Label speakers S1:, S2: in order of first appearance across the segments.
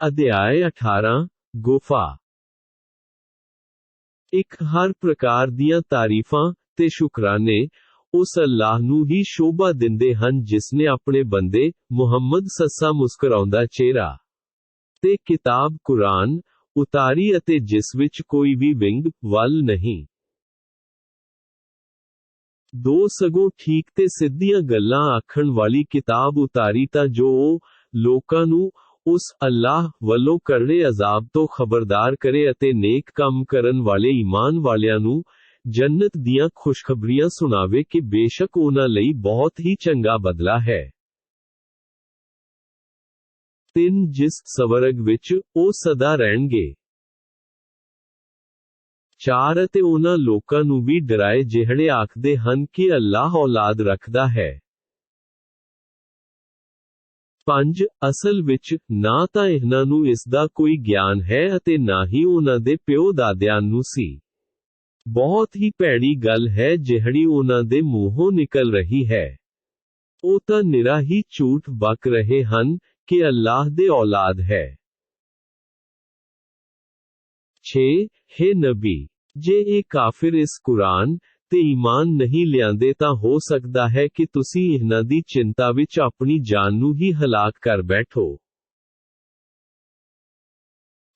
S1: ਅਧਿਆਇ 18 ਗੁਫਾ। ਇੱਕ ਹਰ ਪ੍ਰਕਾਰ ਦੀਆਂ ਤਾਰੀਫਾਂ ਤੇ ਸ਼ੁਕਰਾਨੇ ਉਸ ਅੱਲਾਹ ਨੂੰ ਹੀ ਸ਼ੋਭਾ ਦਿੰਦੇ ਹਨ ਜਿਸਨੇ ਆਪਣੇ ਬੰਦੇ ਮੁਹੰਮਦ ਸੱਸਾ ਮੁਸਕਰਾਉਂਦਾ ਚਿਹਰਾ ਤੇ ਕਿਤਾਬ ਕੁਰਾਨ ਉਤਾਰੀ ਅਤੇ ਜਿਸ ਵਿੱਚ ਕੋਈ ਵੀ ਵਿੰਗ ਵੱਲ ਨਹੀਂ। ਦੋ ਸਗੋਂ ਠੀਕ ਤੇ ਸਿੱਧੀਆਂ ਗੱਲਾਂ ਆਖਣ ਵਾਲੀ ਕਿਤਾਬ ਉਤਾਰੀ ਤਾਂ ਜੋ ਉਹ ਲੋਕਾਂ ਨੂੰ ਉਸ ਅੱਲਾਹ ਵੱਲੋਂ ਕਰੜੇ ਅਜ਼ਾਬ ਤੋਂ ਖਬਰਦਾਰ ਕਰੇ ਅਤੇ ਨੇਕ ਕੰਮ ਕਰਨ ਵਾਲੇ ਈਮਾਨ ਵਾਲਿਆਂ ਨੂੰ ਜੰਨਤ ਦੀਆਂ ਖੁਸ਼ਖਬਰੀਆਂ ਸੁਣਾਵੇ ਕਿ ਬੇਸ਼ੱਕ ਉਹਨਾਂ ਲਈ ਬਹੁਤ ਹੀ ਚੰਗਾ ਬਦਲਾ ਹੈ। 3 ਜਿਸ ਸਵਰਗ ਵਿੱਚ ਉਹ ਸਦਾ ਰਹਿਣਗੇ। 4 ਅਤੇ ਉਹਨਾਂ ਲੋਕਾਂ ਨੂੰ ਵੀ ਡਰਾਏ ਜਿਹੜੇ ਆਖਦੇ ਹਨ ਕਿ ਅੱਲਾਹ ਔਲਾਦ ਰੱਖਦਾ ਹੈ। 5 ਅਸਲ ਵਿੱਚ ਨਾ ਤਾਂ ਇਹਨਾਂ ਨੂੰ ਇਸ ਦਾ ਕੋਈ ਗਿਆਨ ਹੈ ਅਤੇ ਨਾ ਹੀ ਉਹਨਾਂ ਦੇ ਪਿਓ ਦਾਦਿਆਂ ਨੂੰ ਸੀ। ਬਹੁਤ ਹੀ ਭੈੜੀ ਗੱਲ ਹੈ ਜਿਹੜੀ ਉਹਨਾਂ ਦੇ ਮੂੰਹੋਂ ਨਿਕਲ ਰਹੀ ਹੈ। ਉਹ ਤਾਂ ਨਿਰਾ ਹੀ ਝੂਠ ਬਕ ਰਹੇ ਹਨ ਕਿ ਅੱਲਾਹ ਦੇ ਔਲਾਦ ਹੈ। 6 ਹੇ ਨਬੀ, ਜੇ ਇਹ ਕਾਫਿਰ ਇਸ ਕੁਰਾਨ ਤੇ ਈਮਾਨ ਨਹੀਂ ਲਿਆਂਦੇ ਤਾਂ ਹੋ ਸਕਦਾ ਹੈ ਕਿ ਤੁਸੀਂ ਇਹਨਾਂ ਦੀ ਚਿੰਤਾ ਵਿੱਚ ਆਪਣੀ ਜਾਨ ਨੂੰ ਹੀ ਹਲਾਕ ਕਰ ਬੈਠੋ।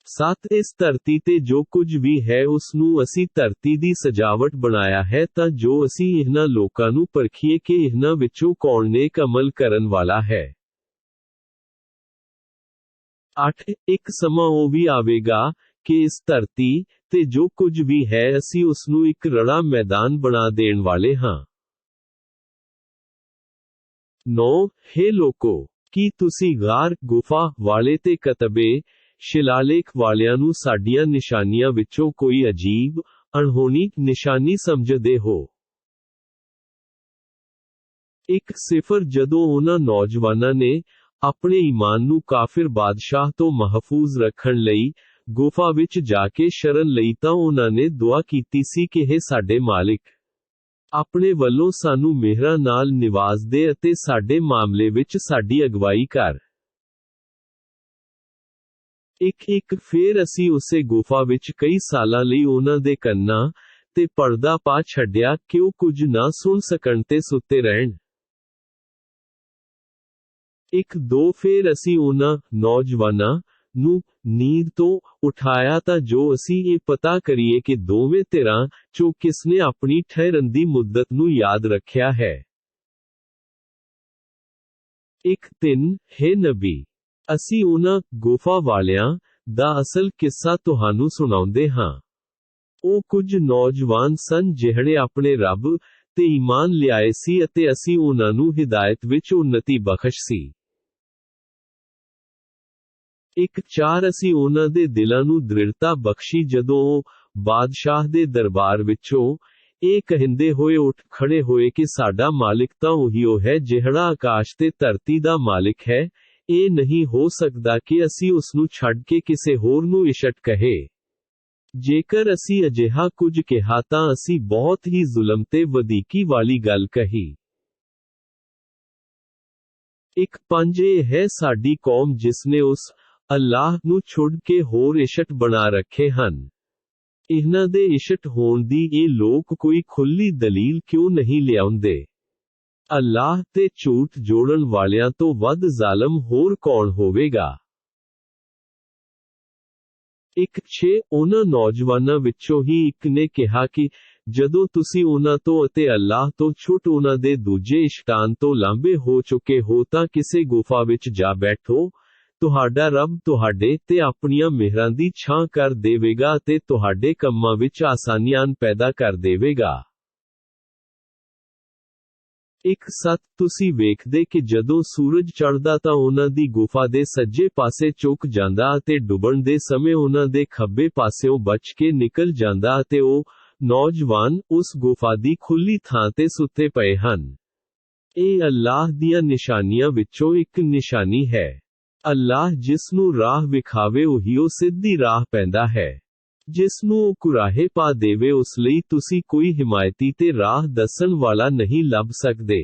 S1: 7 ਇਸ ਧਰਤੀ ਤੇ ਜੋ ਕੁਝ ਵੀ ਹੈ ਉਸ ਨੂੰ ਅਸੀਂ ਧਰਤੀ ਦੀ ਸਜਾਵਟ ਬਣਾਇਆ ਹੈ ਤਾਂ ਜੋ ਅਸੀਂ ਇਹਨਾਂ ਲੋਕਾਂ ਨੂੰ ਪਰਖੀਏ ਕਿ ਇਹਨਾਂ ਵਿੱਚੋਂ ਕੌਣ ਨੇਕ ਅਮਲ ਕਰਨ ਵਾਲਾ ਹੈ। 8 ਇੱਕ ਸਮਾਂ ਉਹ ਵੀ ਆਵੇਗਾ ਕਿ ਇਸ ਧਰਤੀ ਤੇ ਜੋ ਕੁਝ ਵੀ ਹੈ ਅਸੀਂ ਉਸ ਨੂੰ ਇੱਕ ਰੜਾ ਮੈਦਾਨ ਬਣਾ ਦੇਣ ਵਾਲੇ ਹਾਂ। 9 ਹੇ ਲੋਕੋ, ਕੀ ਤੁਸੀਂ ਗਾਰ ਗੁਫਾ ਵਾਲੇ ਤੇ ਕਤਬੇ ਸ਼ਿਲਾਲੇਖ ਵਾਲਿਆਂ ਨੂੰ ਸਾਡੀਆਂ ਨਿਸ਼ਾਨੀਆਂ ਵਿੱਚੋਂ ਕੋਈ ਅਜੀਬ ਅਣਹੋਣੀ ਨਿਸ਼ਾਨੀ ਸਮਝਦੇ ਹੋ? 1 ਸਿਫਰ ਜਦੋਂ ਉਹਨਾਂ ਨੌਜਵਾਨਾਂ ਨੇ ਆਪਣੇ ਈਮਾਨ ਨੂੰ ਕਾਫਿਰ ਬਾਦਸ਼ਾਹ ਤੋਂ ਮਹਫੂਜ਼ ਰੱਖਣ ਲਈ ਗੁਫਾ ਵਿੱਚ ਜਾ ਕੇ ਸ਼ਰਨ ਲਈ ਤਾਂ ਉਹਨਾਂ ਨੇ ਦੁਆ ਕੀਤੀ ਸੀ ਕਿ ਹੇ ਸਾਡੇ ਮਾਲਿਕ, ਆਪਣੇ ਵੱਲੋਂ ਸਾਨੂੰ ਮਿਹਰਾਂ ਨਾਲ ਨਿਵਾਜ਼ ਦੇ ਅਤੇ ਸਾਡੇ ਮਾਮਲੇ ਵਿੱਚ ਸਾਡੀ ਅਗਵਾਈ ਕਰ। 1 ਫੇਰ ਅਸੀਂ ਉਸੇ ਗੁਫਾ ਵਿੱਚ ਕਈ ਸਾਲਾਂ ਲਈ ਉਹਨਾਂ ਦੇ ਕੰਨਾਂ ਤੇ ਪਰਦਾ ਪਾ ਛੱਡਿਆ ਕਿ ਉਹ ਕੁਝ ਨਾ ਸੁਣ ਸਕਣ ਤੇ ਸੁੱਤੇ ਰਹਿਣ। 2 ਫੇਰ ਅਸੀਂ ਉਹਨਾਂ ਨੌਜਵਾਨਾਂ ਨੂੰ ਨੀਂਦ ਤੋਂ ਉਠਾਇਆ ਤਾਂ ਜੋ ਅਸੀਂ ਇਹ ਪਤਾ ਕਰੀਏ ਕਿ ਦੋਵੇਂ ਧਿਰਾਂ ਚੋਂ ਕਿਸਨੇ ਆਪਣੀ ਠਹਿਰਨ ਦੀ ਮੁੱਦਤ ਨੂੰ ਯਾਦ ਰੱਖਿਆ ਹੈ। 3 ਹੇ ਨਬੀ, ਅਸੀਂ ਉਹਨਾਂ ਗੁਫਾ ਵਾਲਿਆਂ ਦਾ ਅਸਲ ਕਿੱਸਾ ਤੁਹਾਨੂੰ ਸੁਣਾਉਂਦੇ ਹਾਂ। ਉਹ ਕੁਝ ਨੌਜਵਾਨ ਸਨ ਜਿਹੜੇ ਆਪਣੇ ਰੱਬ ਤੇ ਈਮਾਨ ਲਿਆਏ ਸੀ ਅਤੇ ਅਸੀਂ ਉਹਨਾਂ ਨੂੰ ਹਿਦਾਇਤ ਵਿੱਚ ਉੱਨਤੀ ਬਖਸ਼ ਸੀ। 4 ਅਸੀਂ ਉਹਨਾਂ ਦੇ ਦਿਲਾਂ ਨੂੰ ਦ੍ਰਿੜਤਾ ਬਖਸ਼ੀ ਜਦੋਂ ਉਹ ਬਾਦਸ਼ਾਹ ਦੇ ਦਰਬਾਰ ਵਿੱਚੋਂ ਇਹ ਕਹਿੰਦੇ ਹੋਏ ਉੱਠ ਖੜੇ ਹੋਏ ਕਿ ਸਾਡਾ ਮਾਲਿਕ ਤਾਂ ਉਹੀਓ ਹੈ ਜਿਹੜਾ ਆਕਾਸ਼ ਤੇ ਧਰਤੀ ਦਾ ਮਾਲਿਕ ਹੈ, ਇਹ ਨਹੀਂ ਹੋ ਸਕਦਾ ਕਿ ਅਸੀਂ ਉਸ ਨੂੰ ਛੱਡ ਕੇ ਕਿਸੇ ਹੋਰ ਨੂੰ ਇਸ਼ਟ ਕਹੇ। ਜੇਕਰ ਅਸੀਂ ਅਜਿਹਾ ਕੁਝ ਕਿਹਾ ਤਾਂ ਅਸੀਂ ਬਹੁਤ ਹੀ ਜ਼ੁਲਮ ਤੇ ਵਧੀਕੀ ਵਾਲੀ ਗੱਲ ਕਹੀ। 5 ਇਹ ਹੈ ਸਾਡੀ ਕੌਮ ਜਿਸਨੇ ਉਸ ਅੱਲਾਹ ਨੂੰ ਛੁੱਡ ਕੇ ਹੋਰ ਇਸ਼ਟ ਬਣਾ ਰੱਖੇ ਹਨ। ਇਹਨਾਂ ਦੇ ਇਸ਼ਟ ਹੋਣ ਦੀ ਇਹ ਲੋਕ ਕੋਈ ਖੁੱਲੀ ਦਲੀਲ ਕਿਉਂ ਨਹੀਂ ਲਿਆਉਂਦੇ? ਅੱਲਾਹ ਤੇ ਝੂਠ ਜੋੜਨ ਵਾਲਿਆਂ ਤੋਂ ਵੱਧ ਜ਼ਾਲਮ ਹੋਰ ਕੌਣ ਹੋਵੇਗਾ? 6 ਉਹਨਾਂ ਨੌਜਵਾਨਾਂ ਵਿੱਚੋਂ ਹੀ ਇੱਕ ਨੇ ਕਿਹਾ ਕਿ ਜਦੋਂ ਤੁਸੀਂ ਉਹਨਾਂ ਤੋਂ ਅਤੇ ਅੱਲਾਹ ਤੋਂ ਛੁੱਟ ਉਹਨਾਂ ਦੇ ਦੂਜੇ ਇਸ਼ਟਾਨ ਤੋਂ ਲਾਂਭੇ ਹੋ ਚੁੱਕੇ ਹੋ ਤਾਂ ਕਿਸੇ ਗੁਫਾ ਵਿੱਚ ਜਾ ਬੈਠੋ, ਤੁਹਾਡਾ ਰੱਬ ਤੁਹਾਡੇ ਤੇ ਆਪਣੀਆਂ ਮਿਹਰਾਂ ਦੀ ਛਾਂ ਕਰ ਦੇਵੇਗਾ ਅਤੇ ਤੁਹਾਡੇ ਕੰਮਾਂ ਵਿੱਚ ਆਸਾਨੀਆਂ ਪੈਦਾ ਕਰ ਦੇਵੇਗਾ। 7 ਤੁਸੀਂ ਵੇਖਦੇ ਕਿ ਜਦੋਂ ਸੂਰਜ ਚੜ੍ਹਦਾ ਤਾਂ ਉਹਨਾਂ ਦੀ ਗੁਫਾ ਦੇ ਸੱਜੇ ਪਾਸੇ ਝੁਕ ਜਾਂਦਾ ਅਤੇ ਡੁੱਬਣ ਦੇ ਸਮੇਂ ਉਹਨਾਂ ਦੇ ਖੱਬੇ ਪਾਸਿਓਂ ਬਚ ਕੇ ਨਿਕਲ ਜਾਂਦਾ ਅਤੇ ਉਹ ਨੌਜਵਾਨ ਉਸ ਗੁਫਾ ਦੀ ਖੁੱਲੀ ਥਾਂ ਤੇ ਸੁੱਤੇ ਪਏ ਹਨ। ਇਹ ਅੱਲਾਹ ਦੀਆਂ ਨਿਸ਼ਾਨੀਆਂ ਵਿੱਚੋਂ ਇੱਕ ਨਿਸ਼ਾਨੀ ਹੈ। ਅੱਲਾਹ ਜਿਸ ਨੂੰ ਰਾਹ ਵਿਖਾਵੇ ਉਹੀਓ ਸਿੱਧੀ ਰਾਹ ਪੈਂਦਾ ਹੈ। ਜਿਸ ਨੂੰ ਉਹ ਕੁਰਾਹੇ ਪਾ ਦੇਵੇ ਉਸ ਲਈ ਤੁਸੀਂ ਕੋਈ ਹਿਮਾਇਤੀ ਤੇ ਰਾਹ ਦੱਸਣ ਵਾਲਾ ਨਹੀਂ ਲੱਭ ਸਕਦੇ।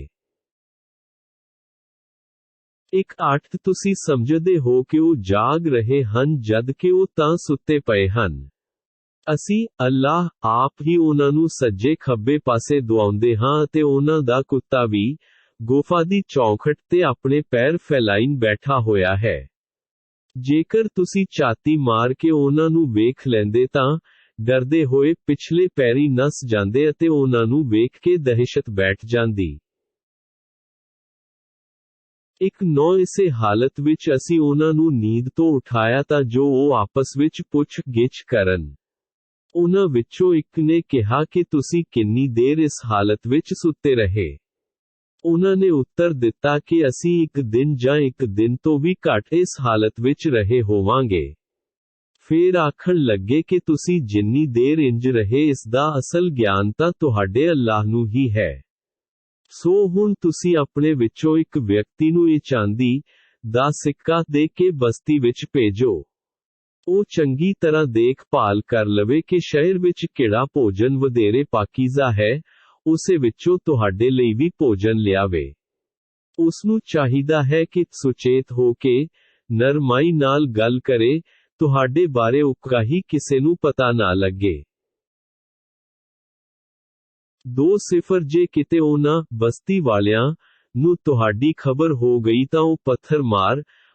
S1: ਇੱਕ 8 ਤੁਸੀਂ ਸਮਝਦੇ ਹੋ ਕਿ ਉਹ ਜਾਗ ਰਹੇ ਹਨ ਜਦ ਕਿ ਉਹ ਤਾਂ ਸੁੱਤੇ ਪਏ ਹਨ। ਅਸੀਂ, ਅੱਲਾਹ, ਆਪ ਹੀ ਉਹਨਾਂ ਨੂੰ ਸੱਜੇ ਖੱਬੇ ਪਾਸੇ ਦੁਆਉਂਦੇ ਹਾਂ ਅਤੇ ਉਹਨਾਂ ਦਾ ਕੁੱਤਾ ਵੀ, ਗੁਫਾ ਦੀ ਚੌਖਟ ਤੇ ਆਪਣੇ ਪੈਰ ਫੈਲਾਈ ਬੈਠਾ ਹੋਇਆ ਹੈ। ਜੇਕਰ ਤੁਸੀਂ ਛਾਤੀ ਮਾਰ ਕੇ ਉਹਨਾਂ ਨੂੰ ਵੇਖ ਲੈਂਦੇ ਤਾਂ, ਡਰਦੇ ਹੋਏ ਪਿਛਲੇ ਪੈਰੀ ਨਸ ਜਾਂਦੇ ਅਤੇ ਉਹਨਾਂ ਨੂੰ ਵੇਖ ਕੇ ਦਹਿਸ਼ਤ ਬੈਠ ਜਾਂਦੀ। ਇੱਕ 9 ਇਸੇ ਹਾਲਤ ਵਿੱਚ ਅਸੀਂ ਉਹਨਾਂ ਨੂੰ ਨੀਂਦ ਤੋਂ ਉਠਾਇਆ ਤਾਂ ਜੋ ਉਹ ਆਪਸ ਵਿੱਚ ਪੁੱਛ ਗਿੱਛ ਕਰਨ। ਉਹਨਾਂ ਵਿੱਚੋਂ ਇੱਕ ਨੇ ਕਿਹਾ ਕਿ ਤੁਸੀਂ ਕਿੰਨੀ ਦੇਰ ਇਸ ਹਾਲਤ ਵਿੱਚ ਸੁੱਤੇ ਰਹੇ? ਉਹਨਾਂ ਨੇ ਉੱਤਰ ਦਿੱਤਾ ਕਿ ਅਸੀਂ ਇੱਕ ਦਿਨ ਜਾਂ ਇੱਕ ਦਿਨ ਤੋਂ ਵੀ ਘੱਟ ਇਸ ਹਾਲਤ ਵਿੱਚ ਰਹੇ ਹੋਵਾਂਗੇ। ਫੇਰ ਆਖਣ ਲੱਗੇ ਕਿ ਤੁਸੀਂ ਜਿੰਨੀ ਦੇਰ ਇੰਜ ਰਹੇ ਇਸ ਦਾ ਅਸਲ ਗਿਆਨ ਤਾਂ ਤੁਹਾਡੇ ਅੱਲਾਹ ਨੂੰ ਹੀ ਹੈ। ਸੋ ਹੁਣ ਤੁਸੀਂ ਆਪਣੇ ਵਿੱਚੋਂ ਇੱਕ ਵਿਅਕਤੀ ਨੂੰ ਇਹ ਚਾਂਦੀ ਦਾ ਸਿੱਕਾ ਦੇ ਕੇ ਬਸਤੀ ਵਿੱਚ ਭੇਜੋ। ਉਹ ਚੰਗੀ ਤਰ੍ਹਾਂ ਦੇਖਭਾਲ ਕਰ ਲਵੇ ਕਿ ਸ਼ਹਿਰ ਵਿੱਚ ਕਿਹੜਾ ਭੋਜਨ ਵਧੇਰੇ ਪਾਕੀਜ਼ਾ ਹੈ, ਉਸੇ ਵਿੱਚੋਂ ਤੁਹਾਡੇ ਲਈ ਵੀ ਭੋਜਨ ਲਿਆਵੇ। ਉਸਨੂੰ ਚਾਹੀਦਾ ਹੈ ਕਿ ਸੁਚੇਤ ਹੋ ਕੇ, ਨਰਮਾਈ ਨਾਲ ਗੱਲ ਕਰੇ, ਤੁਹਾਡੇ ਬਾਰੇ ਉਕਾ ਕਿਸੇ ਨੂੰ ਪਤਾ ਨਾ ਲੱਗੇ। 2 ਜੇ ਕਿਤੇ ਉਹਨਾਂ ਬਸਤੀ ਵਾਲਿਆਂ ਨੂੰ ਤੁਹਾਡੀ ਖਬਰ ਹੋ ਗਈ ਤਾਂ ਉਹ ਪੱਥਰ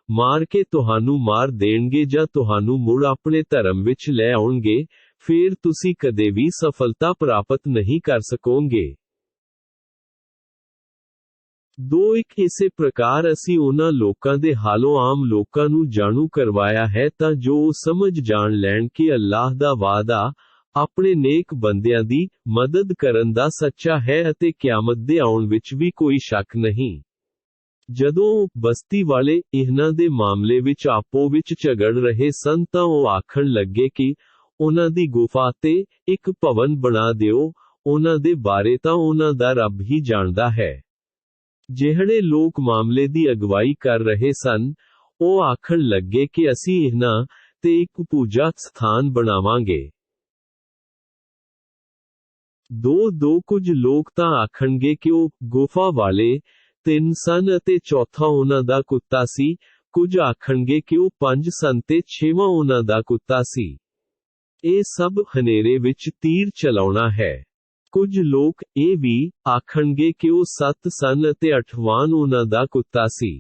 S1: ਮਾਰ ਕੇ ਤੁਹਾਨੂੰ ਮਾਰ ਦੇਣਗੇ ਜਾਂ ਤੁਹਾਨੂੰ ਮੁੜ ਆਪਣੇ ਧਰਮ ਵਿੱਚ ਲੈ ਆਉਣਗੇ, ਫੇਰ ਤੁਸੀਂ ਕਦੇ ਵੀ ਸਫਲਤਾ ਪ੍ਰਾਪਤ ਨਹੀਂ ਕਰ ਸਕੋਗੇ। 2 ਇਸੇ ਪ੍ਰਕਾਰ ਅਸੀਂ ਉਹਨਾਂ ਲੋਕਾਂ ਦੇ ਹਾਲੋਂ ਆਮ ਲੋਕਾਂ ਨੂੰ ਜਾਣੂ ਕਰਵਾਇਆ ਹੈ ਤਾਂ ਜੋ ਉਹ ਸਮਝ ਜਾਣ ਲੈਣ ਕਿ ਅੱਲਾਹ ਦਾ ਵਾਅਦਾ, ਆਪਣੇ ਨੇਕ ਬੰਦਿਆਂ ਦੀ ਮਦਦ ਕਰਨ ਦਾ ਸੱਚਾ ਹੈ ਅਤੇ ਕਿਆਮਤ ਦੇ ਆਉਣ ਵਿੱਚ ਵੀ ਕੋਈ ਸ਼ੱਕ ਨਹੀਂ। ਜਦੋਂ ਬਸਤੀ ਵਾਲੇ ਇਹਨਾਂ ਦੇ ਮਾਮਲੇ ਵਿੱਚ ਆਪੋ ਵਿੱਚ ਝਗੜ ਰਹੇ ਸਨ ਤਾਂ ਉਹ ਆਖਣ ਲੱਗੇ ਕਿ ਉਹਨਾਂ ਦੀ ਗੁਫਾ ਤੇ ਇੱਕ ਭਵਨ ਬਣਾ ਦਿਓ, ਉਹਨਾਂ ਦੇ ਬਾਰੇ ਤਾਂ ਉਹਨਾਂ ਦਾ ਰੱਬ ਹੀ ਜਾਣਦਾ ਹੈ। ਜਿਹੜੇ ਲੋਕ ਮਾਮਲੇ ਦੀ ਅਗਵਾਈ ਕਰ ਰਹੇ ਸਨ, ਉਹ ਆਖਣ ਲੱਗੇ ਕਿ ਅਸੀਂ ਇਹਨਾਂ ਤੇ ਇੱਕ ਪੂਜਾ ਸਥਾਨ ਬਣਾਵਾਂਗੇ। 2 ਕੁਝ ਲੋਕ ਤਾਂ ਆਖਣਗੇ ਕਿ ਉਹ ਗੁਫਾ ਵਾਲੇ 3 ਸਨ ਅਤੇ ਚੌਥਾ ਉਹਨਾਂ ਦਾ ਕੁੱਤਾ ਸੀ, ਕੁਝ ਆਖਣਗੇ ਕਿ ਉਹ 5 ਸਨ ਤੇ 6ਵਾਂ ਉਹਨਾਂ ਦਾ ਕੁੱਤਾ ਸੀ। ਇਹ ਸਭ ਹਨੇਰੇ ਵਿੱਚ ਤੀਰ ਚਲਾਉਣਾ ਹੈ। ਕੁਝ ਲੋਕ ਇਹ ਵੀ ਆਖਣਗੇ ਕਿ ਉਹ 7 ਸਨ ਅਤੇ 8ਵਾਂ ਉਹਨਾਂ ਦਾ ਕੁੱਤਾ ਸੀ।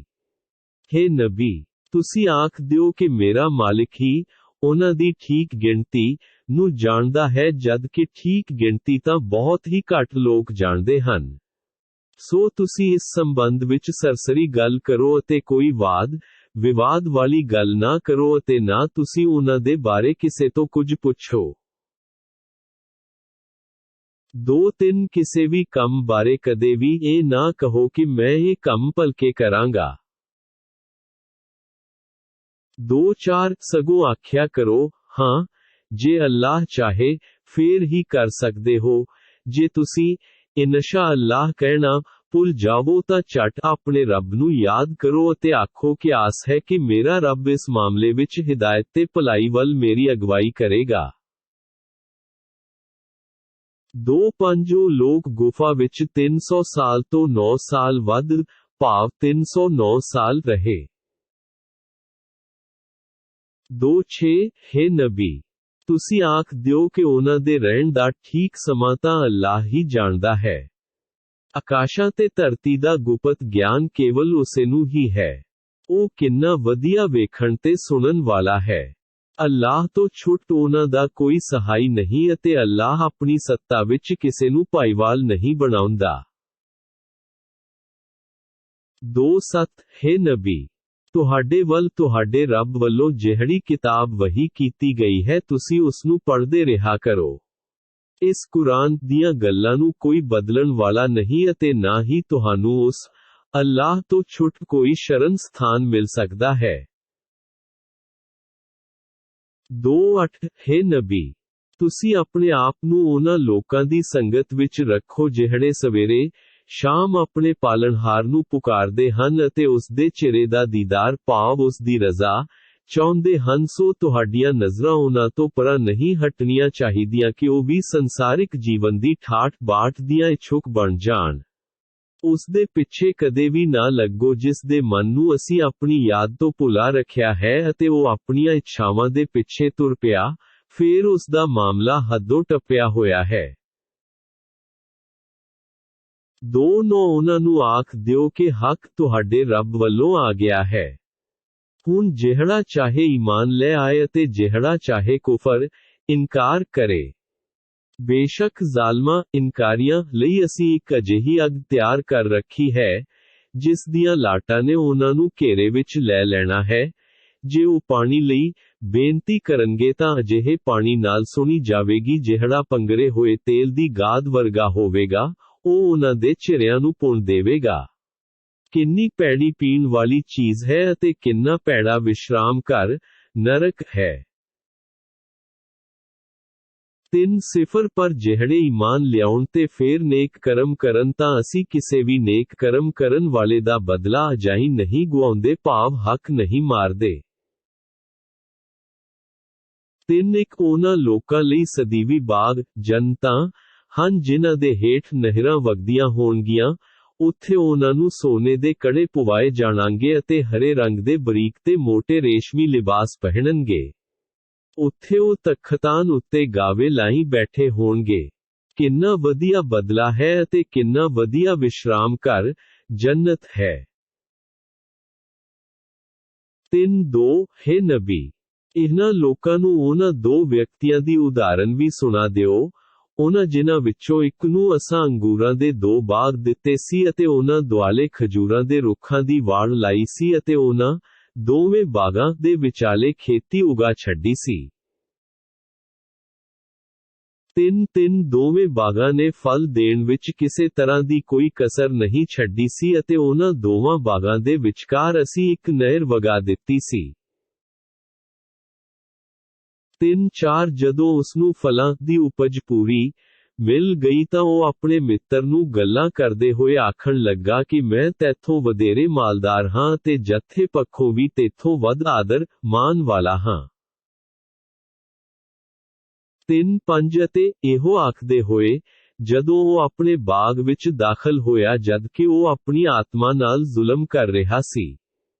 S1: ਹੇ ਨਬੀ, ਤੁਸੀਂ ਆਖ ਦਿਓ ਕਿ ਮੇਰਾ ਮਾਲਿਕ ਹੀ ਉਹਨਾਂ ਦੀ ਠੀਕ ਗਿਣਤੀ ਨੂੰ ਜਾਣਦਾ ਹੈ ਜਦ ਕਿ ਠੀਕ ਗਿਣਤੀ ਤਾਂ ਬਹੁਤ ਹੀ ਘੱਟ ਲੋਕ ਜਾਣਦੇ ਹਨ। ਸੋ ਤੁਸੀਂ ਇਸ ਸੰਬੰਧ ਵਿੱਚ ਸਰਸਰੀ ਗੱਲ ਕਰੋ ਅਤੇ ਕੋਈ ਵਿਵਾਦ ਵਾਲੀ ਗੱਲ ਨਾ ਕਰੋ ਅਤੇ ਨਾ ਤੁਸੀਂ ਉਹਨਾਂ ਦੇ ਬਾਰੇ ਕਿਸੇ ਤੋਂ ਕੁਝ ਪੁੱਛੋ। 2 ਕਿਸੇ ਵੀ ਕੰਮ ਬਾਰੇ ਕਦੇ ਵੀ ਇਹ ਨਾ ਕਹੋ ਕਿ ਮੈਂ ਇਹ ਕੰਮ ਭਲਕੇ ਕਰਾਂਗਾ। 2 ਸਗੋਂ ਆਖਿਆ ਕਰੋ, ਹਾਂ, ਜੇ ਅੱਲਾਹ ਚਾਹੇ, ਫੇਰ ਹੀ ਕਰ ਸਕਦੇ ਹੋ। ਜੇ ਤੁਸੀਂ ਇਨਸ਼ਾ ਅੱਲਾਹ ਕਹਿਣਾ ਭੁੱਲ ਜਾਵੋ ਤਾਂ ਝਟ ਆਪਣੇ ਰੱਬ ਨੂੰ ਯਾਦ ਕਰੋ ਅਤੇ ਆਖੋ ਕਿ ਆਸ ਹੈ ਕਿ ਮੇਰਾ ਰੱਬ ਇਸ ਮਾਮਲੇ ਵਿੱਚ ਹਿਦਾਇਤ ਤੇ ਭਲਾਈ ਵੱਲ ਮੇਰੀ ਅਗਵਾਈ ਕਰੇਗਾ। 2 ਲੋਕ ਗੁਫਾ ਵਿੱਚ 300 ਸਾਲ ਤੋਂ 9 ਸਾਲ ਵੱਧ, ਭਾਵ 309 ਸਾਲ ਰਹੇ। 2 ਹੇ ਨਬੀ, ਤੁਸੀਂ ਆਖ ਦਿਓ ਕਿ ਉਹਨਾਂ ਦੇ ਰਹਿਣ ਦਾ ਠੀਕ ਸਮਾਂ ਤਾਂ ਅੱਲਾਹ ਹੀ ਜਾਣਦਾ ਹੈ। ਆਕਾਸ਼ਾਂ ਤੇ ਧਰਤੀ ਦਾ ਗੁਪਤ ਗਿਆਨ ਕੇਵਲ ਉਸੇ ਨੂੰ ਹੀ ਹੈ। ਉਹ ਕਿੰਨਾ ਵਧੀਆ ਵੇਖਣ ਤੇ ਸੁਣਨ ਵਾਲਾ ਹੈ। ਅੱਲਾਹ ਤੋਂ ਛੁੱਟ ਉਹਨਾਂ ਦਾ ਕੋਈ ਸਹਾਈ ਨਹੀਂ ਅਤੇ ਅੱਲਾਹ ਆਪਣੀ ਸੱਤਾ ਵਿੱਚ ਕਿਸੇ ਨੂੰ ਭਾਈਵਾਲ ਨਹੀਂ ਬਣਾਉਂਦਾ। 2 ਹੇ ਨਬੀ, ਤੁਹਾਡੇ ਵੱਲ ਤੁਹਾਡੇ ਰੱਬ ਵੱਲੋਂ ਜਿਹੜੀ ਕਿਤਾਬ ਵਹੀ ਕੀਤੀ ਗਈ ਹੈ ਤੁਸੀਂ ਉਸ ਨੂੰ ਪੜ੍ਹਦੇ ਰਿਹਾ ਕਰੋ। ਇਸ ਕੁਰਾਨ ਦੀਆਂ ਗੱਲਾਂ ਨੂੰ ਕੋਈ ਬਦਲਣ ਵਾਲਾ ਨਹੀਂ ਅਤੇ ਨਾ ਹੀ ਤੁਹਾਨੂੰ ਉਸ ਅੱਲਾਹ ਤੋਂ ਛੁੱਟ ਕੋਈ ਸ਼ਰਨ ਸਥਾਨ ਮਿਲ ਸਕਦਾ ਹੈ। 2 ਹੇ ਨਬੀ, ਤੁਸੀਂ ਆਪਣੇ ਆਪ ਨੂੰ ਉਹਨਾਂ ਲੋਕਾਂ ਦੀ ਸੰਗਤ ਵਿੱਚ ਰੱਖੋ ਜਿਹੜੇ ਸਵੇਰੇ ਸ਼ਾਮ ਆਪਣੇ ਪਾਲਣਹਾਰ ਨੂੰ ਪੁਕਾਰਦੇ ਹਨ ਅਤੇ ਉਸ ਦੇ ਚਿਹਰੇ ਦਾ ਦੀਦਾਰ ਭਾਵ ਉਸ ਦੀ ਰਜ਼ਾ ਚਾਹੁੰਦੇ ਹਨ। ਸੋ ਤੁਹਾਡੀਆਂ ਨਜ਼ਰਾਂ ਉਹਨਾਂ ਤੋਂ ਪਰਾਂ ਨਹੀਂ ਹਟਣੀਆਂ ਚਾਹੀਦੀਆਂ ਕਿ ਉਹ ਵੀ ਸੰਸਾਰਿਕ ਜੀਵਨ ਦੀ ਠਾਠ ਬਾਠ ਦੀਆਂ ਇੱਛੁਕ ਬਣ ਜਾਣ। ਉਸ ਦੇ ਪਿੱਛੇ ਕਦੇ ਵੀ ਨਾ ਲੱਗੋ ਜਿਸ ਦੇ ਮਨ ਨੂੰ ਅਸੀਂ ਆਪਣੀ ਯਾਦ ਤੋਂ ਭੁਲਾ ਰੱਖਿਆ ਹੈ ਅਤੇ ਉਹ ਆਪਣੀਆਂ ਇੱਛਾਵਾਂ ਦੇ ਪਿੱਛੇ ਤੁਰ ਪਿਆ, ਫਿਰ ਉਸ ਦਾ ਮਾਮਲਾ ਹੱਦੋਂ ਟੱਪਿਆ ਹੋਇਆ ਹੈ। 2 ਉਹਨਾਂ ਨੂੰ ਆਖ ਦਿਓ ਕਿ ਹੱਕ ਤੁਹਾਡੇ ਰੱਬ ਵੱਲੋਂ ਆ ਗਿਆ ਹੈ। ਹੁਣ ਜਿਹੜਾ ਚਾਹੇ ਈਮਾਨ ਲੈ ਆਏ ਅਤੇ ਜਿਹੜਾ ਚਾਹੇ ਕੁਫਰ, ਇਨਕਾਰ ਕਰੇ। ਬੇਸ਼ੱਕ ਜ਼ਾਲਮਾਂ, ਇਨਕਾਰੀਆਂ ਲਈ ਅਸੀਂ ਇੱਕ ਅਜਿਹੀ ਅੱਗ ਤਿਆਰ ਕਰ ਰੱਖੀ ਹੈ, ਜਿਸ ਦੀਆਂ ਲਾਟਾਂ ਨੇ ਉਹਨਾਂ ਨੂੰ ਘੇਰੇ ਵਿੱਚ ਲੈ ਲੈਣਾ ਹੈ। ਜੇ ਉਹ ਪਾਣੀ ਲਈ ਬੇਨਤੀ ਕਰਨਗੇ ਤਾਂ ਅਜਿਹੇ ਪਾਣੀ ਨਾਲ ਸੁਣੀ ਜਾਵੇਗੀ ਜਿਹੜਾ ਪੰਗਰੇ ਹੋਏ ਤੇਲ ਦੀ ਗਾਦ ਵਰਗਾ ਹੋਵੇਗਾ, ਉਹ ਉਹਨਾਂ ਦੇ ਚਿਹਰਿਆਂ ਨੂੰ ਭੁੰਨ ਦੇਵੇਗਾ। ਕਿੰਨੀ ਭੈੜੀ ਪੀਣ ਵਾਲੀ ਚੀਜ਼ ਹੈ ਅਤੇ ਕਿੰਨਾ ਭੈੜਾ ਵਿਸ਼ਰਾਮ ਘਰ, ਨਰਕ ਹੈ। 3 ਪਰ ਜਿਹੜੇ ਈਮਾਨ ਲਿਆਉਣ ਤੇ ਫੇਰ ਨੇਕ ਕਰਮ ਕਰਨ ਤਾਂ ਅਸੀਂ ਕਿਸੇ ਵੀ ਨੇਕ ਕਰਮ ਕਰਨ ਵਾਲੇ ਦਾ ਬਦਲਾ ਅਜਾਈਂ ਨਹੀਂ ਗੁਆਉਂਦੇ, ਭਾਵ ਹੱਕ ਨਹੀਂ ਮਾਰਦੇ। 3 ਉਹਨਾਂ ਲੋਕਾਂ ਲਈ ਸਦੀਵੀ ਬਾਗ, ਜੰਨਤਾਂ ਹਨ ਜਿਨ੍ਹਾਂ ਦੇ ਹੇਠ ਨਹਿਰਾਂ ਵਗਦੀਆਂ ਹੋਣਗੀਆਂ, ਉੱਥੇ ਉਹਨਾਂ ਨੂੰ ਸੋਨੇ ਦੇ ਕੜੇ ਪੁਵਾਏ ਜਾਣਾਂਗੇ ਅਤੇ ਹਰੇ ਰੰਗ ਦੇ ਬਰੀਕ ਤੇ ਮੋਟੇ ਰੇਸ਼ਮੀ ਲਿਬਾਸ ਪਹਿਨਣਗੇ। ਉੱਥੇ ਉਹ ਤਖਤਾਂ ਉੱਤੇ ਗਾਵੇ ਲਾਈ ਬੈਠੇ ਹੋਣਗੇ। ਕਿੰਨਾ ਵਧੀਆ ਬਦਲਾ ਹੈ ਅਤੇ ਕਿੰਨਾ ਵਧੀਆ ਵਿਸ਼ਰਾਮ ਘਰ, ਜੰਨਤ ਹੈ। 3 ਹੈ ਨਬੀ, ਇਹਨਾਂ ਲੋਕਾਂ ਨੂੰ ਉਹਨਾਂ 2 ਵਿਅਕਤੀਆਂ ਦੀ ਉਦਾਹਰਨ ਵੀ ਸੁਣਾ ਦਿਓ, ਉਹਨਾਂ ਜਿਨ੍ਹਾਂ ਵਿੱਚੋਂ ਇੱਕ ਨੂੰ ਅਸਾਂ ਅੰਗੂਰਾਂ ਦੇ 2 ਬਾਗ ਦਿੱਤੇ ਸੀ ਅਤੇ ਉਹਨਾਂ ਦੁਆਲੇ ਖਜੂਰਾਂ ਦੇ ਰੁੱਖਾਂ ਦੀ ਵਾੜ ਲਾਈ ਸੀ ਅਤੇ ਉਹਨਾਂ ਦੋਵੇਂ ਬਾਗਾਂ ਦੇ ਵਿਚਾਲੇ ਖੇਤੀ ਉਗਾ ਛੱਡੀ ਸੀ। 3 ਦੋਵੇਂ ਬਾਗਾਂ ਨੇ ਫਲ ਦੇਣ ਵਿੱਚ ਕਿਸੇ ਤਰ੍ਹਾਂ ਦੀ ਕੋਈ ਕਸਰ ਨਹੀਂ ਛੱਡੀ ਸੀ ਅਤੇ ਉਹਨਾਂ ਦੋਵਾਂ ਬਾਗਾਂ ਦੇ ਵਿਚਕਾਰ ਅਸੀਂ ਇੱਕ ਨਹਿਰ ਵਗਾ ਦਿੱਤੀ ਸੀ। 3 ਜਦੋਂ ਉਸਨੂੰ ਫਲਾਂ ਦੀ ਉਪਜ ਪੂਰੀ ਮਿਲ ਗਈ ਤਾਂ ਉਹ ਆਪਣੇ ਮਿੱਤਰ ਨੂੰ ਗੱਲਾਂ ਕਰਦੇ ਹੋਏ ਆਖਣ ਲੱਗਾ ਕਿ ਮੈਂ ਤੈਥੋਂ ਵਧੇਰੇ ਮਾਲਦਾਰ ਹਾਂ ਤੇ ਜੱਥੇ ਪੱਖੋਂ ਵੀ ਤੇਥੋਂ ਵੱਧ ਆਦਰ, ਮਾਣ ਵਾਲਾ ਹਾਂ। 3 ਅਤੇ ਇਹੋ ਆਖਦੇ ਹੋਏ, ਜਦੋਂ ਉਹ ਆਪਣੇ ਬਾਗ ਵਿੱਚ ਦਾਖਲ ਹੋਇਆ ਜਦਕਿ ਉਹ ਆਪਣੀ ਆਤਮਾ ਨਾਲ ਜ਼ੁਲਮ ਕਰ ਰਿਹਾ ਸੀ,